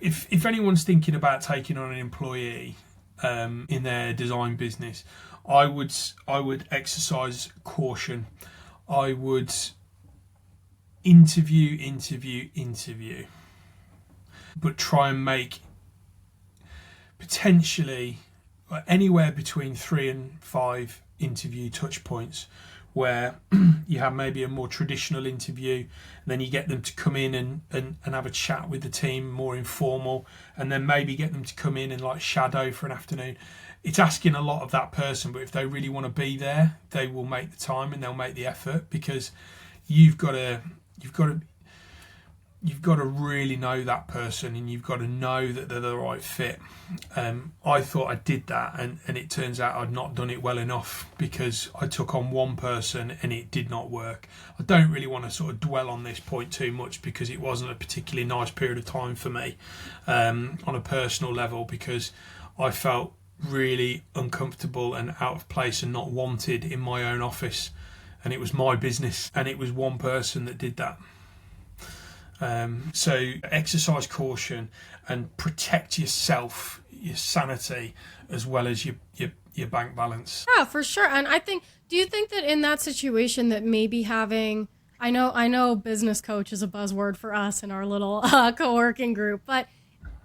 If anyone's thinking about taking on an employee in their design business, I would exercise caution. I would interview, but try and make potentially anywhere between 3 and 5 interview touch points, where you have maybe a more traditional interview, and then you get them to come in and have a chat with the team, more informal, and then maybe get them to come in and like shadow for an afternoon. It's asking a lot of that person, but if they really want to be there, they will make the time and they'll make the effort, because you've got to really know that person, and you've got to know that they're the right fit. I thought I did that, and it turns out I'd not done it well enough, because I took on one person and it did not work. I don't really want to sort of dwell on this point too much, because it wasn't a particularly nice period of time for me on a personal level, because I felt really uncomfortable and out of place and not wanted in my own office, and it was my business, and it was one person that did that. So exercise caution and protect yourself, your sanity, as well as your bank balance. Yeah, for sure. And do you think that in that situation that maybe having, I know business coach is a buzzword for us in our little co-working group, but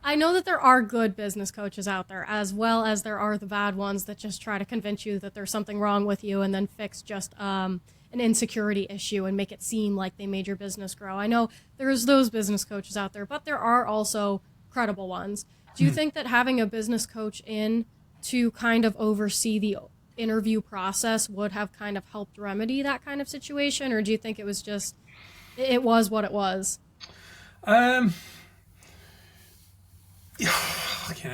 I know that there are good business coaches out there, as well as there are the bad ones that just try to convince you that there's something wrong with you and then fix just an insecurity issue and make it seem like they made your business grow. I know there's those business coaches out there, but there are also credible ones. Do you think that having a business coach in to kind of oversee the interview process would have kind of helped remedy that kind of situation? Or do you think it was just, it was what it was?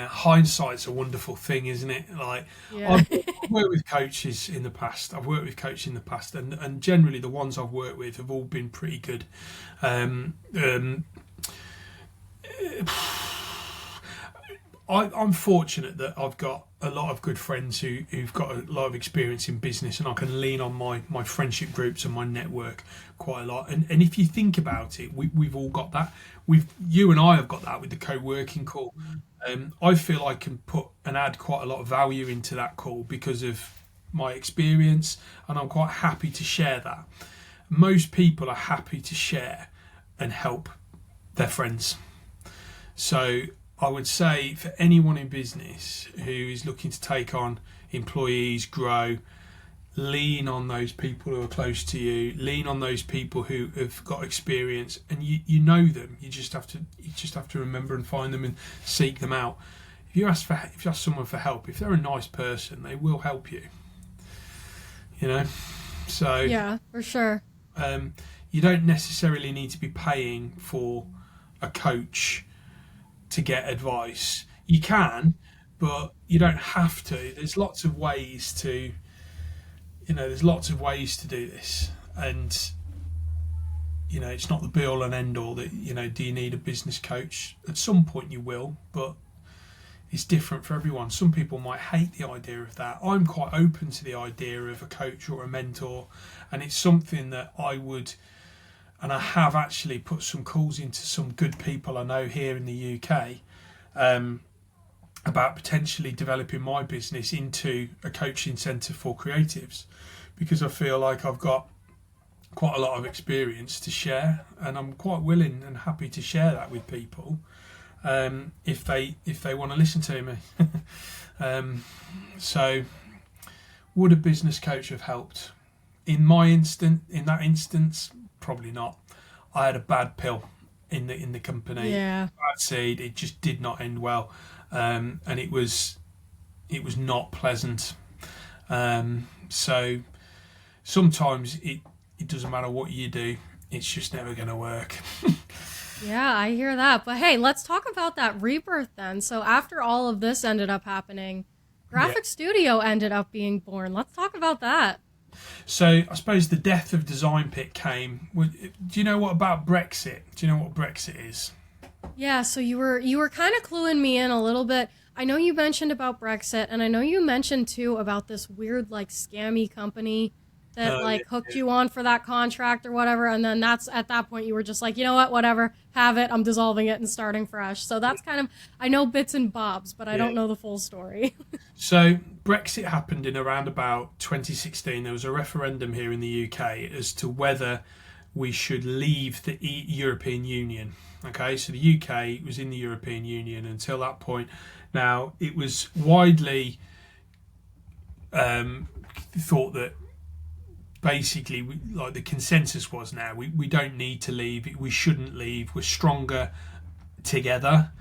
Hindsight's a wonderful thing, isn't it? Like, yeah. I've worked with coaches in the past. And generally the ones I've worked with have all been pretty good. I'm fortunate that I've got a lot of good friends who've got a lot of experience in business, and I can lean on my friendship groups and my network quite a lot. And if you think about it, we've all got that. You and I have got that with the co-working call. I feel I can put and add quite a lot of value into that call because of my experience, and I'm quite happy to share that. Most people are happy to share and help their friends. So I would say for anyone in business who is looking to take on employees, grow, lean on those people who are close to you, lean on those people who have got experience, and you know them. You just have to remember and find them and seek them out. If you ask someone for help, if they're a nice person, they will help you. You know, so yeah, for sure. You don't necessarily need to be paying for a coach to get advice. You can, but you don't have to. There's lots of ways to do this, and it's not the be all and end all that, do you need a business coach? At some point you will, but it's different for everyone. Some people might hate the idea of that. I'm quite open to the idea of a coach or a mentor, and it's something that I would, and I have actually put some calls into some good people I know here in the UK about potentially developing my business into a coaching centre for creatives, because I feel like I've got quite a lot of experience to share, and I'm quite willing and happy to share that with people if they want to listen to me. So would a business coach have helped? In that instance, probably not. I had a bad pill in the company. Yeah. Bad seed. It just did not end well, and it was not pleasant. So sometimes it doesn't matter what you do, it's just never going to work. Yeah, I hear that. But hey, let's talk about that rebirth then. So after all of this ended up happening, Graphic Studio ended up being born. Let's talk about that. So I suppose the death of Design Pit came. Do you know what about Brexit? Do you know what Brexit is? Yeah, so you were kind of cluing me in a little bit. I know you mentioned about Brexit, and I know you mentioned too about this weird scammy company that hooked you on for that contract or whatever, and then that's at that point you were just like, you know what, whatever, have it, I'm dissolving it and starting fresh. So that's kind of, I know bits and bobs, but I don't know the full story. So Brexit happened in around about 2016. There was a referendum here in the UK as to whether we should leave the European Union. Okay, so the UK was in the European Union until that point. Now, it was widely thought that basically, the consensus was now we don't need to leave. We shouldn't leave. We're stronger together.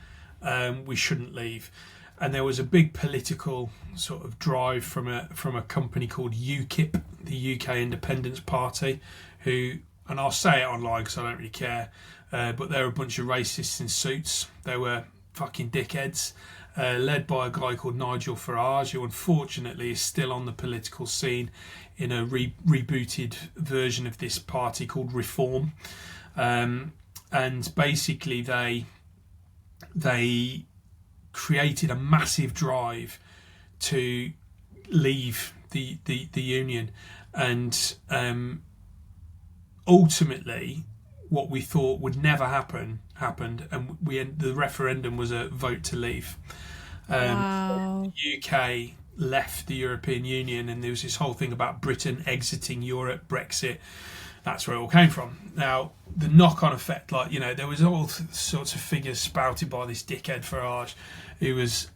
We shouldn't leave. And there was a big political sort of drive from a company called UKIP, the UK Independence Party, who, and I'll say it online because I don't really care, but they're a bunch of racists in suits. They were fucking dickheads, led by a guy called Nigel Farage, who unfortunately is still on the political scene in a rebooted version of this party called Reform. And basically they created a massive drive to leave the union, and ultimately what we thought would never happened, and the referendum was a vote to leave. Wow. The UK left the European Union, and there was this whole thing about Britain exiting Europe, Brexit. That's where it all came from. Now, the knock-on effect, there was all sorts of figures spouted by this dickhead Farage, who was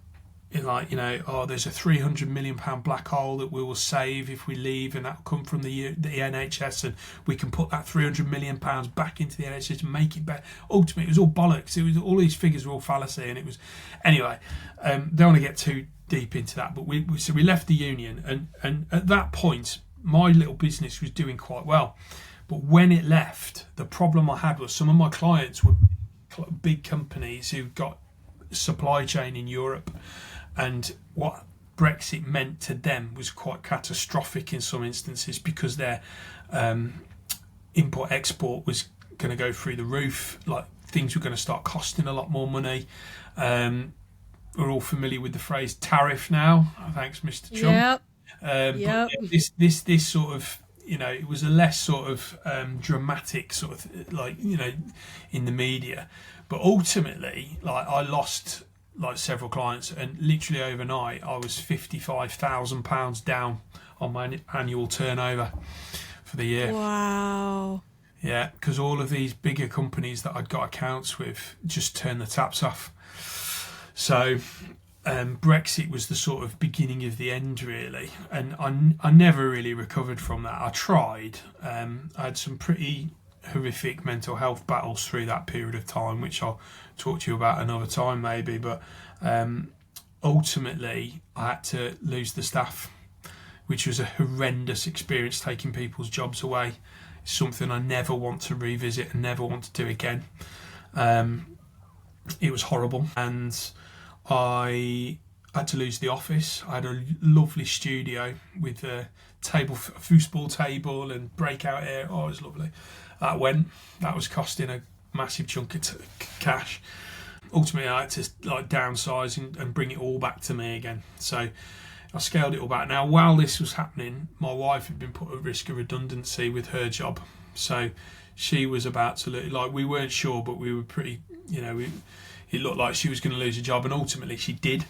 there's a £300 million black hole that we will save if we leave, and that'll come from the NHS, and we can put that £300 million back into the NHS and make it better. Ultimately, it was all bollocks. It was all these figures were all fallacy, and it was anyway. Don't want to get too deep into that, but we left the union, and at that point, my little business was doing quite well. But when it left, the problem I had was some of my clients were big companies who got supply chain in Europe, and what Brexit meant to them was quite catastrophic in some instances, because their import-export was going to go through the roof. Things were going to start costing a lot more money. we're all familiar with the phrase tariff now. Thanks, Mr. Trump. Yep. But this sort of, it was a less sort of dramatic sort of like, in the media. But ultimately, like, I lost like several clients, and literally overnight I was £55,000 down on my annual turnover for the year. Wow. Yeah, because all of these bigger companies that I'd got accounts with just turned the taps off. So Brexit was the sort of beginning of the end, really, and I never really recovered from that. I tried. I had some pretty horrific mental health battles through that period of time, which I'll talk to you about another time maybe, but ultimately I had to lose the staff, which was a horrendous experience, taking people's jobs away. It's something I never want to revisit and never want to do again. It was horrible, and I had to lose the office. I had a lovely studio with a table, a foosball table and breakout area. Oh, it was lovely. That was costing a massive chunk of cash. Ultimately, I had to like downsize and bring it all back to me again. So I scaled it all back. Now, while this was happening, my wife had been put at risk of redundancy with her job. So she was about to like, we weren't sure, but we were pretty, it looked like she was going to lose her job, and ultimately she did.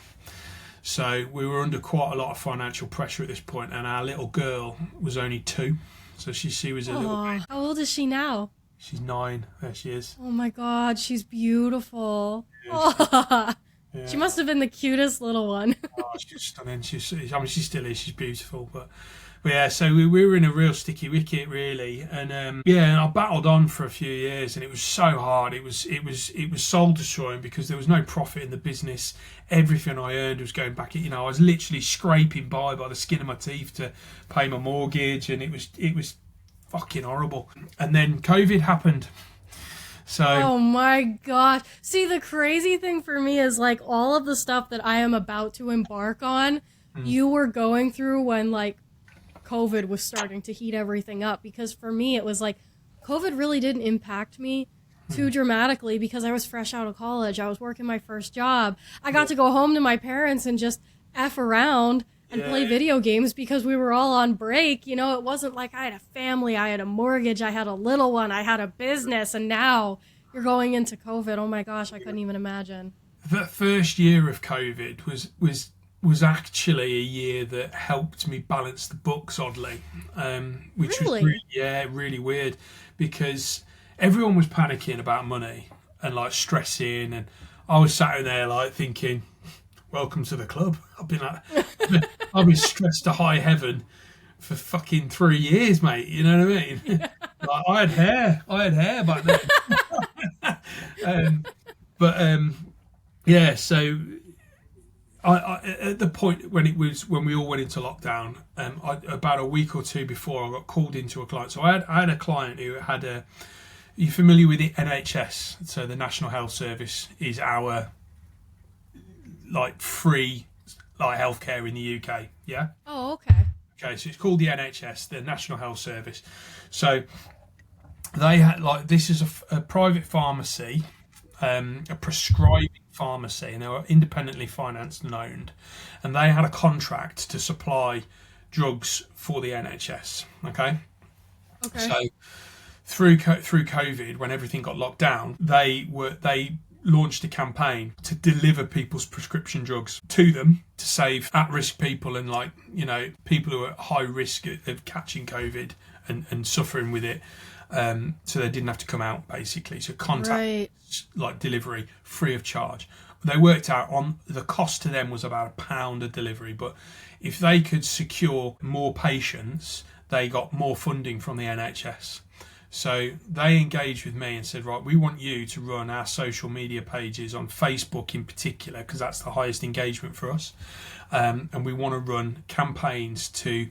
So we were under quite a lot of financial pressure at this point, and our little girl was only 2. So she was a little bit. How old is she now? She's 9. There she is. Oh my God, she's beautiful. Yeah, yeah. She must have been the cutest little one. Oh, she's stunning. She still is. She's beautiful. But yeah, so we were in a real sticky wicket, really. And and I battled on for a few years, and it was so hard. It was soul destroying because there was no profit in the business. Everything I earned was going back. I was literally scraping by the skin of my teeth to pay my mortgage, and it was fucking horrible. And then COVID happened. So, oh my gosh. See, the crazy thing for me is like all of the stuff that I am about to embark on, you were going through when like COVID was starting to heat everything up. Because for me, it was like COVID really didn't impact me too dramatically because I was fresh out of college. I was working my first job. I got to go home to my parents and just F around and play video games because we were all on break. It wasn't like I had a family, I had a mortgage, I had a little one, I had a business, and now you're going into COVID. Oh my gosh, I couldn't even imagine. The first year of COVID was actually a year that helped me balance the books, oddly, which really? was really weird because everyone was panicking about money and like stressing, and I was sat in there like thinking, welcome to the club. I've been stressed to high heaven for fucking 3 years, mate. You know what I mean? Yeah. Like, I had hair back then. So I at the point when we all went into lockdown, about a week or two before, I got called into a client. So I had a client who had are you familiar with the NHS? So the National Health Service is our like free like healthcare in the UK. Yeah. Oh, okay. Okay, so it's called the NHS, the National Health Service. So they had this is a private pharmacy, a prescribing pharmacy, and they were independently financed and owned, and they had a contract to supply drugs for the NHS. Okay. So through COVID, when everything got locked down, they launched a campaign to deliver people's prescription drugs to them to save at-risk people and people who are at high risk of catching COVID and suffering with it, so they didn't have to come out, basically. So contact delivery free of charge. They worked out on the cost to them was about £1 a delivery, but if they could secure more patients, they got more funding from the NHS. So they engaged with me and said, right, we want you to run our social media pages on Facebook in particular, because that's the highest engagement for us. And we want to run campaigns to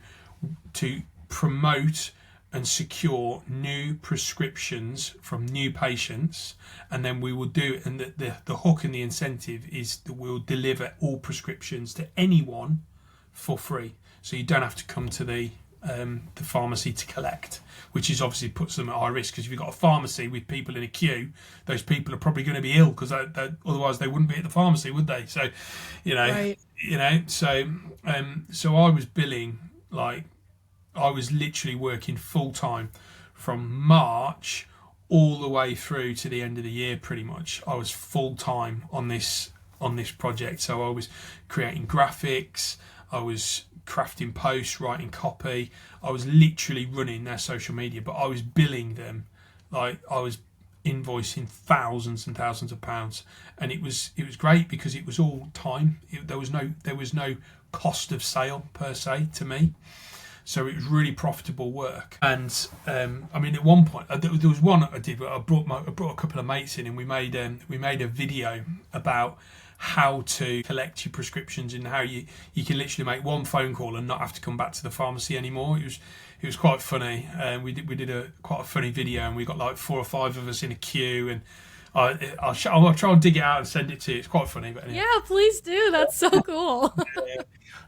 promote and secure new prescriptions from new patients. And then we will do it. And the hook and the incentive is that we'll deliver all prescriptions to anyone for free. So you don't have to come to the the pharmacy to collect, which is obviously puts them at high risk, because if you've got a pharmacy with people in a queue, those people are probably going to be ill, because otherwise they wouldn't be at the pharmacy, would they? So, Right. so I was billing, like, I was literally working full time from March all the way through to the end of the year. Pretty much, I was full time on this project. So I was creating graphics, I was crafting posts, writing copy. I was literally running their social media, but I was billing them, like I was invoicing thousands and thousands of pounds, and it was great because it was all time. There was no cost of sale per se to me. So it was really profitable work. And I mean, at one point, there was one I did where I brought a couple of mates in, and we made a video about how to collect your prescriptions, and how you can literally make one phone call and not have to come back to the pharmacy anymore. It was quite funny. We did quite a funny video, and we got like 4 or 5 of us in a queue, and I'll try and dig it out and send it to you. It's quite funny. But anyway. Yeah, please do. That's so cool.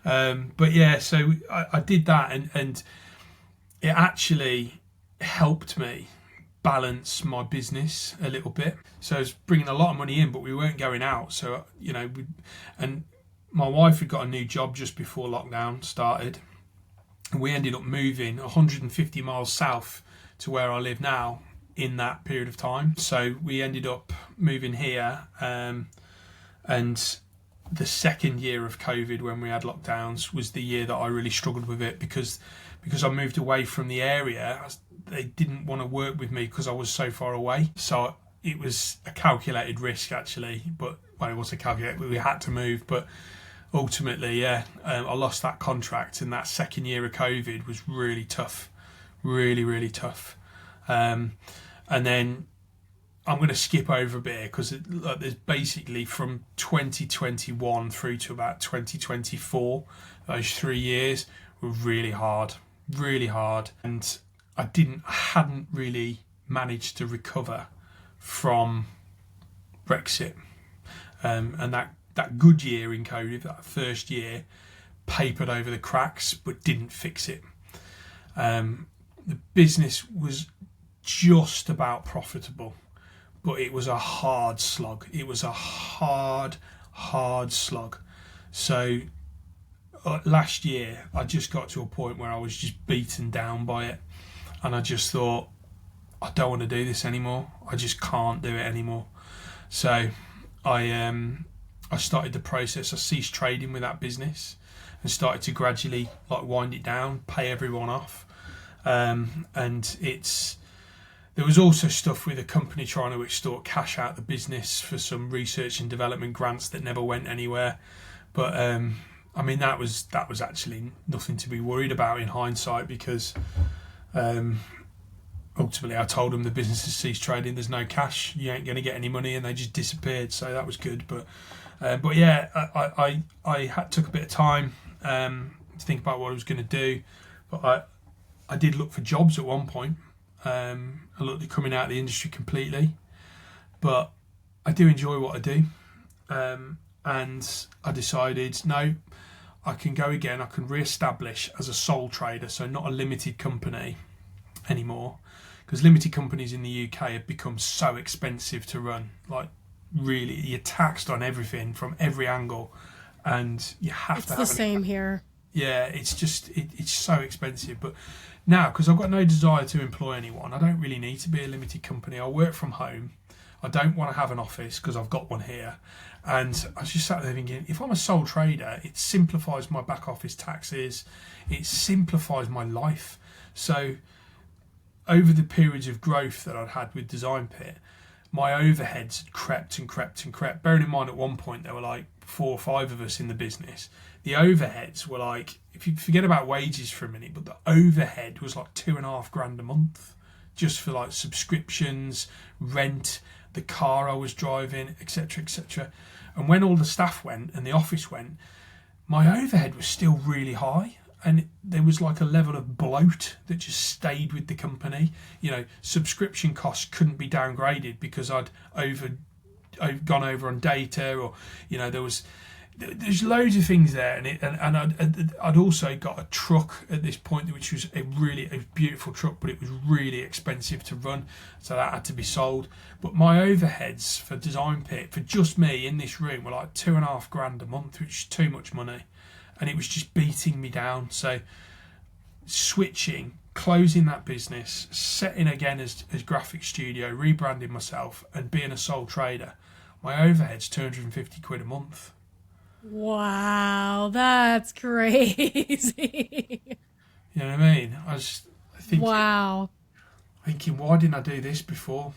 But yeah, so I did that, and it actually helped me balance my business a little bit. So I was bringing a lot of money in, but we weren't going out. So, and my wife had got a new job just before lockdown started, and we ended up moving 150 miles south to where I live now in that period of time. So we ended up moving here, and the second year of COVID, when we had lockdowns, was the year that I really struggled with it, because I moved away from the area. They didn't want to work with me because I was so far away. So it was a calculated risk, actually. But it was a calculated. We had to move, but ultimately, I lost that contract, and that second year of COVID was really tough, really, really tough. And then I'm going to skip over a bit, because there's basically from 2021 through to about 2024, those 3 years were really hard, and I hadn't really managed to recover from Brexit, and that good year in COVID, that first year, papered over the cracks but didn't fix it. The business was just about profitable, but it was a hard slog. It was a hard slog. So last year, I just got to a point where I was just beaten down by it, and I just thought, I don't want to do this anymore. I just can't do it anymore. So I started the process. I ceased trading with that business and started to gradually wind it down, pay everyone off, and there was also stuff with a company trying to extort cash out of the business for some research and development grants that never went anywhere. But I mean, that was actually nothing to be worried about in hindsight, because ultimately I told them the business has ceased trading, there's no cash, you ain't going to get any money, and they just disappeared. So that was good. But yeah, I took a bit of time to think about what I was going to do. But I did look for jobs at one point. I looked at coming out of the industry completely, but I do enjoy what I do, and I decided, no, I can go again. I can re-establish as a sole trader, so not a limited company anymore, because limited companies in the UK have become so expensive to run. Like, really, you're taxed on everything from every angle, and you have to have the same here. Yeah, it's just it's so expensive. But now, because I've got no desire to employ anyone, I don't really need to be a limited company. I work from home. I don't want to have an office because I've got one here. And I was just sat there thinking, if I'm a sole trader, it simplifies my back office taxes. It simplifies my life. So over the periods of growth that I'd had with Design Pit, my overheads had crept and crept and crept. Bearing in mind, at one point there were like 4 or 5 of us in the business. The overheads were like, if you forget about wages for a minute, but the overhead was like $2,500 a month, just for like subscriptions, rent, the car I was driving, etc., etc. And when all the staff went and the office went, my overhead was still really high, and there was like a level of bloat that just stayed with the company. Subscription costs couldn't be downgraded because I'd gone over on data, or there was there's loads of things there, and I'd also got a truck at this point, which was a beautiful truck, but it was really expensive to run, so that had to be sold. But my overheads for Design Pit, for just me in this room, were like £2,500 a month, which is too much money, and it was just beating me down. So switching, closing that business, setting again as graphic studio, rebranding myself, and being a sole trader, my overhead's £250 a month. Wow, that's crazy. You know what I mean? I think, wow. thinking, why didn't I do this before?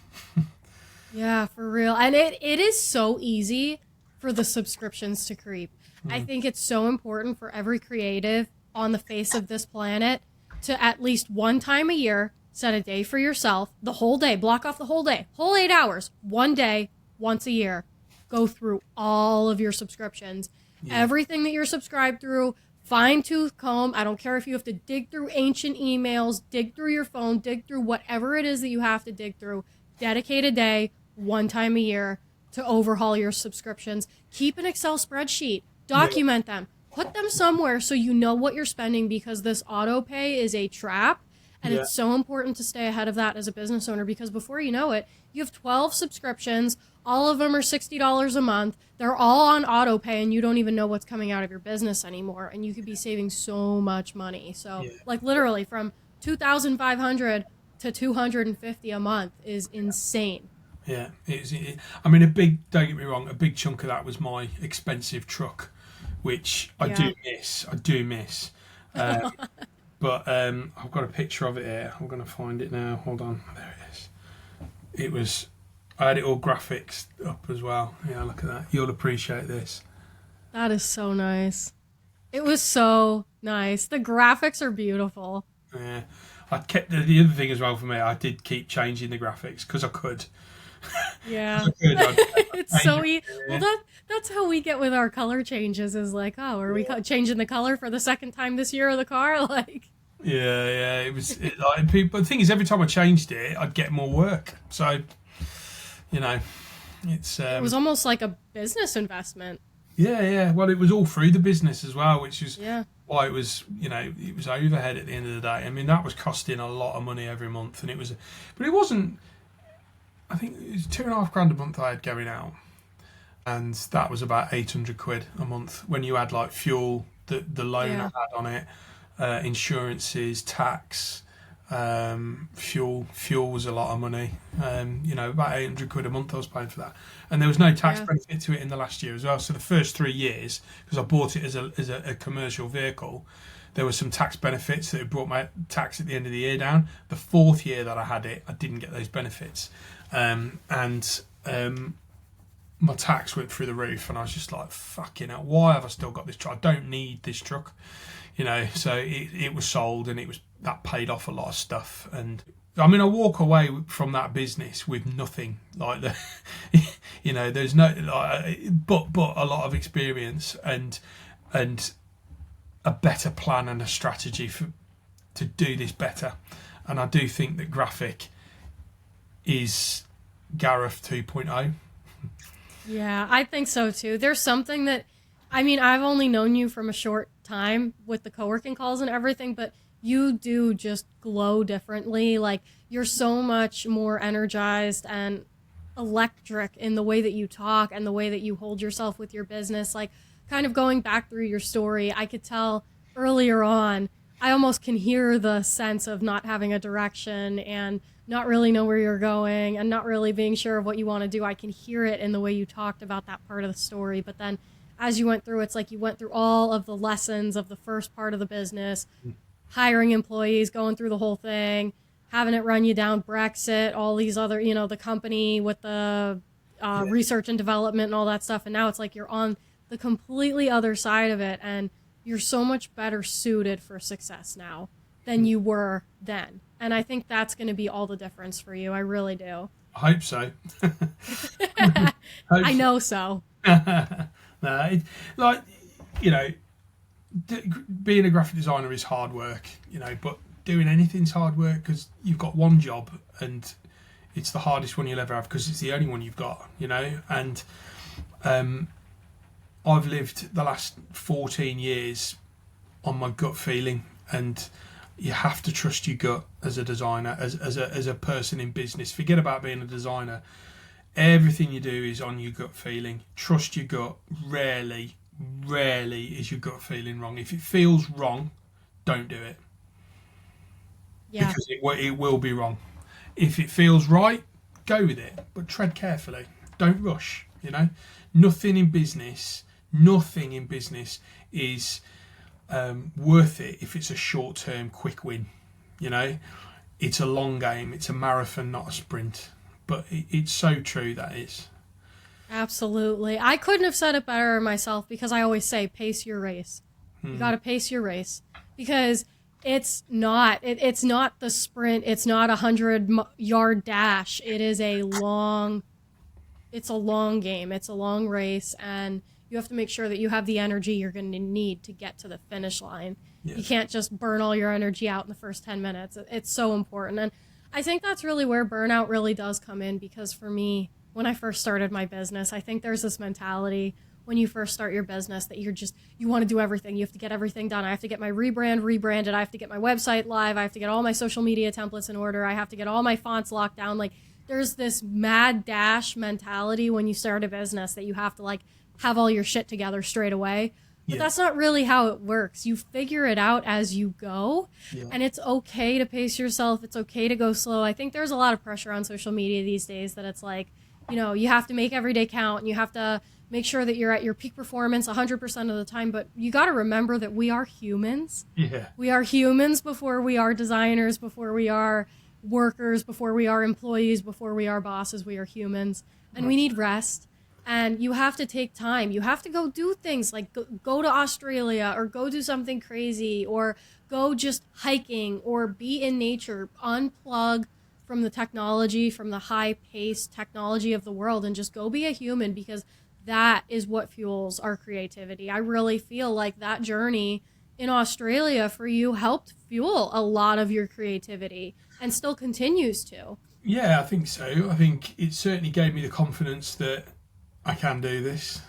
Yeah, for real. And it is so easy for the subscriptions to creep. I think it's so important for every creative on the face of this planet to at least one time a year set a day for yourself, the whole day, block off the whole day, whole 8 hours, one day, once a year. Go through all of your subscriptions, everything that you're subscribed through, fine tooth comb. I don't care if you have to dig through ancient emails, dig through your phone, dig through whatever it is that you have to dig through. Dedicate a day, one time a year, to overhaul your subscriptions. Keep an Excel spreadsheet, document them, put them somewhere so you know what you're spending, because this auto pay is a trap. And it's so important to stay ahead of that as a business owner, because before you know it, you have 12 subscriptions. All of them are $60 a month. They're all on auto pay, and you don't even know what's coming out of your business anymore. And you could be saving so much money. So like literally from $2,500 to $250 a month is insane. Yeah, I mean, don't get me wrong, a big chunk of that was my expensive truck, which I do miss. But I've got a picture of it here. I'm going to find it now. Hold on. There it is. I had it all graphics up as well. Yeah, look at that. You'll appreciate this. That is so nice. It was so nice. The graphics are beautiful. Yeah. I kept the other thing as well for me, I did keep changing the graphics because I could. Yeah. It's so easy. Well, that's how we get with our color changes, is like, oh, are we changing the color for the second time this year of the car? Like, yeah, it was but the thing is, every time I changed it, I'd get more work. So, you know, it was almost like a business investment. Yeah. Well, it was all through the business as well, which is why it was, it was overhead at the end of the day. I mean, that was costing a lot of money every month, and but it wasn't. I think it was £2,500 a month I had going out, and that was about £800 a month when you had like fuel, the loan I had on it, insurances, tax, fuel was a lot of money. About £800 a month I was paying for that, and there was no tax benefit to it in the last year as well. So the first 3 years, because I bought it as a commercial vehicle, there was some tax benefits that brought my tax at the end of the year down. The 4th year that I had it, I didn't get those benefits. My tax went through the roof, and I was just like, fucking hell, why have I still got this truck? I don't need this truck. So it was sold, and that paid off a lot of stuff. And I mean, I walk away from that business with nothing, like there's no, but a lot of experience and a better plan and a strategy to do this better. And I do think that graphic is Gareth 2.0. Yeah, I think so too. There's something that, I mean, I've only known you from a short time with the co-working calls and everything, but you do just glow differently. Like, you're so much more energized and electric in the way that you talk and the way that you hold yourself with your business. Like, kind of going back through your story, I could tell earlier on, I almost can hear the sense of not having a direction and not really know where you're going and not really being sure of what you want to do. I can hear it in the way you talked about that part of the story. But then as you went through, it's like you went through all of the lessons of the first part of the business, hiring employees, going through the whole thing, having it run you down, Brexit, all these other, the company with the research and development and all that stuff. And now it's like you're on the completely other side of it, and you're so much better suited for success now than you were then. And I think that's going to be all the difference for you. I really do. I hope so. I know so. Being a graphic designer is hard work, but doing anything's hard work because you've got one job and it's the hardest one you'll ever have because it's the only one you've got, and I've lived the last 14 years on my gut feeling, and you have to trust your gut as a designer, as a person in business. Forget about being a designer. Everything you do is on your gut feeling. Trust your gut. Rarely is your gut feeling wrong. If it feels wrong, don't do it. Yeah. Because it will be wrong. If it feels right, go with it, but tread carefully. Don't rush. Nothing in business is worth it if it's a short-term quick win. It's a long game. It's a marathon, not a sprint. But it's so true, that is. Absolutely. I couldn't have said it better myself, because I always say pace your race. You got to pace your race, because it's not the sprint. It's not 100-yard dash. It's a long game. It's a long race, and you have to make sure that you have the energy you're going to need to get to the finish line. Yes. You can't just burn all your energy out in the first 10 minutes. It's so important. And I think that's really where burnout really does come in, because for me, when I first started my business, I think there's this mentality when you first start your business that you want to do everything. You have to get everything done. I have to get my rebranded. I have to get my website live. I have to get all my social media templates in order. I have to get all my fonts locked down. Like, there's this mad dash mentality when you start a business that you have to have all your shit together straight away. But that's not really how it works. You figure it out as you go, and it's okay to pace yourself. It's okay to go slow. I think there's a lot of pressure on social media these days that it's you have to make every day count, and you have to make sure that you're at your peak performance 100% of the time. But you got to remember that we are humans. Yeah. We are humans before we are designers, before we are workers, before we are employees, before we are bosses. We are humans, and we need rest. And you have to take time. You have to go do things like go to Australia, or go do something crazy, or go just hiking, or be in nature. Unplug from the technology, from the high-paced technology of the world, and just go be a human, because that is what fuels our creativity. I really feel like that journey in Australia for you helped fuel a lot of your creativity, and still continues to. Yeah, I think so. I think it certainly gave me the confidence that I can do this,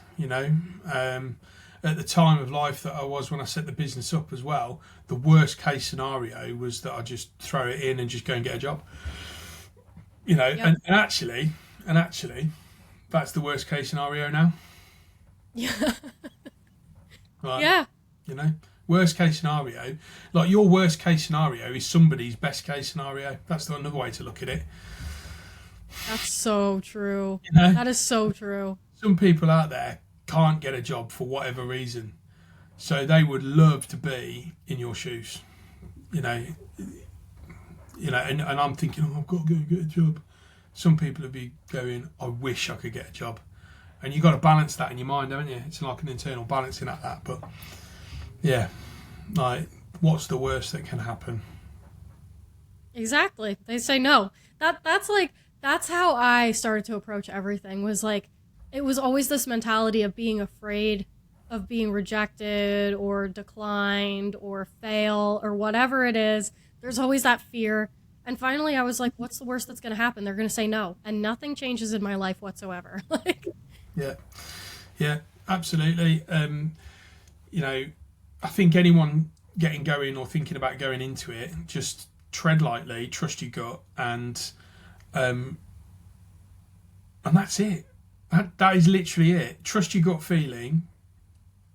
At the time of life that I was when I set the business up as well, the worst case scenario was that I just throw it in and just go and get a job. Yep. and actually, that's the worst case scenario now. Yeah. Right? Yeah. Worst case scenario, like your worst case scenario is somebody's best case scenario. That's another way to look at it. That's so true. That is so true. Some people out there can't get a job for whatever reason, so they would love to be in your shoes. And I'm thinking, I've got to go get a job. Some people would be going, I wish I could get a job. And you've got to balance that in your mind, haven't you? It's like an internal balancing at that. But yeah, what's the worst that can happen? Exactly. They say no. That's how I started to approach everything. It was always this mentality of being afraid of being rejected or declined or fail or whatever it is. There's always that fear. And finally I was like, what's the worst that's going to happen? They're going to say no. And nothing changes in my life whatsoever. Yeah, absolutely. I think anyone getting going or thinking about going into it, just tread lightly, trust your gut, and that's it. That is literally it. Trust your gut feeling,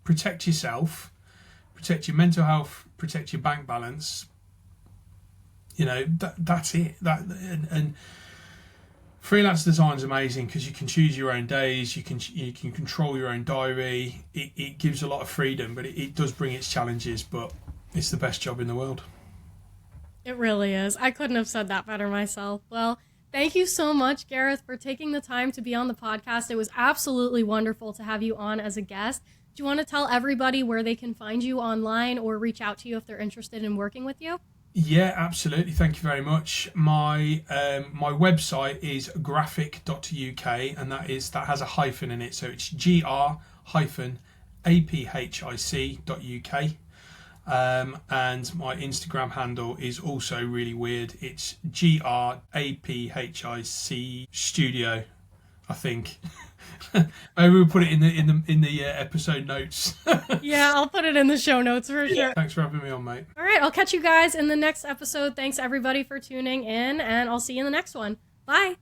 protect yourself, protect your mental health, protect your bank balance. That's it. And freelance design is amazing because you can choose your own days, you can control your own diary. It gives a lot of freedom, but it does bring its challenges, but it's the best job in the world. It really is. I couldn't have said that better myself. Well, thank you so much, Gareth, for taking the time to be on the podcast. It was absolutely wonderful to have you on as a guest. Do you want to tell everybody where they can find you online or reach out to you if they're interested in working with you? Yeah, absolutely. Thank you very much. My website is graphic.uk, and that has a hyphen in it, so it's gr-aphic.uk. And my Instagram handle is also really weird. It's graphic studio. I think. Maybe we'll put it in the episode notes. Yeah, I'll put it in the show notes for sure. Thanks for having me on, mate. All right, I'll catch you guys in the next episode. Thanks everybody for tuning in, and I'll see you in the next one. Bye.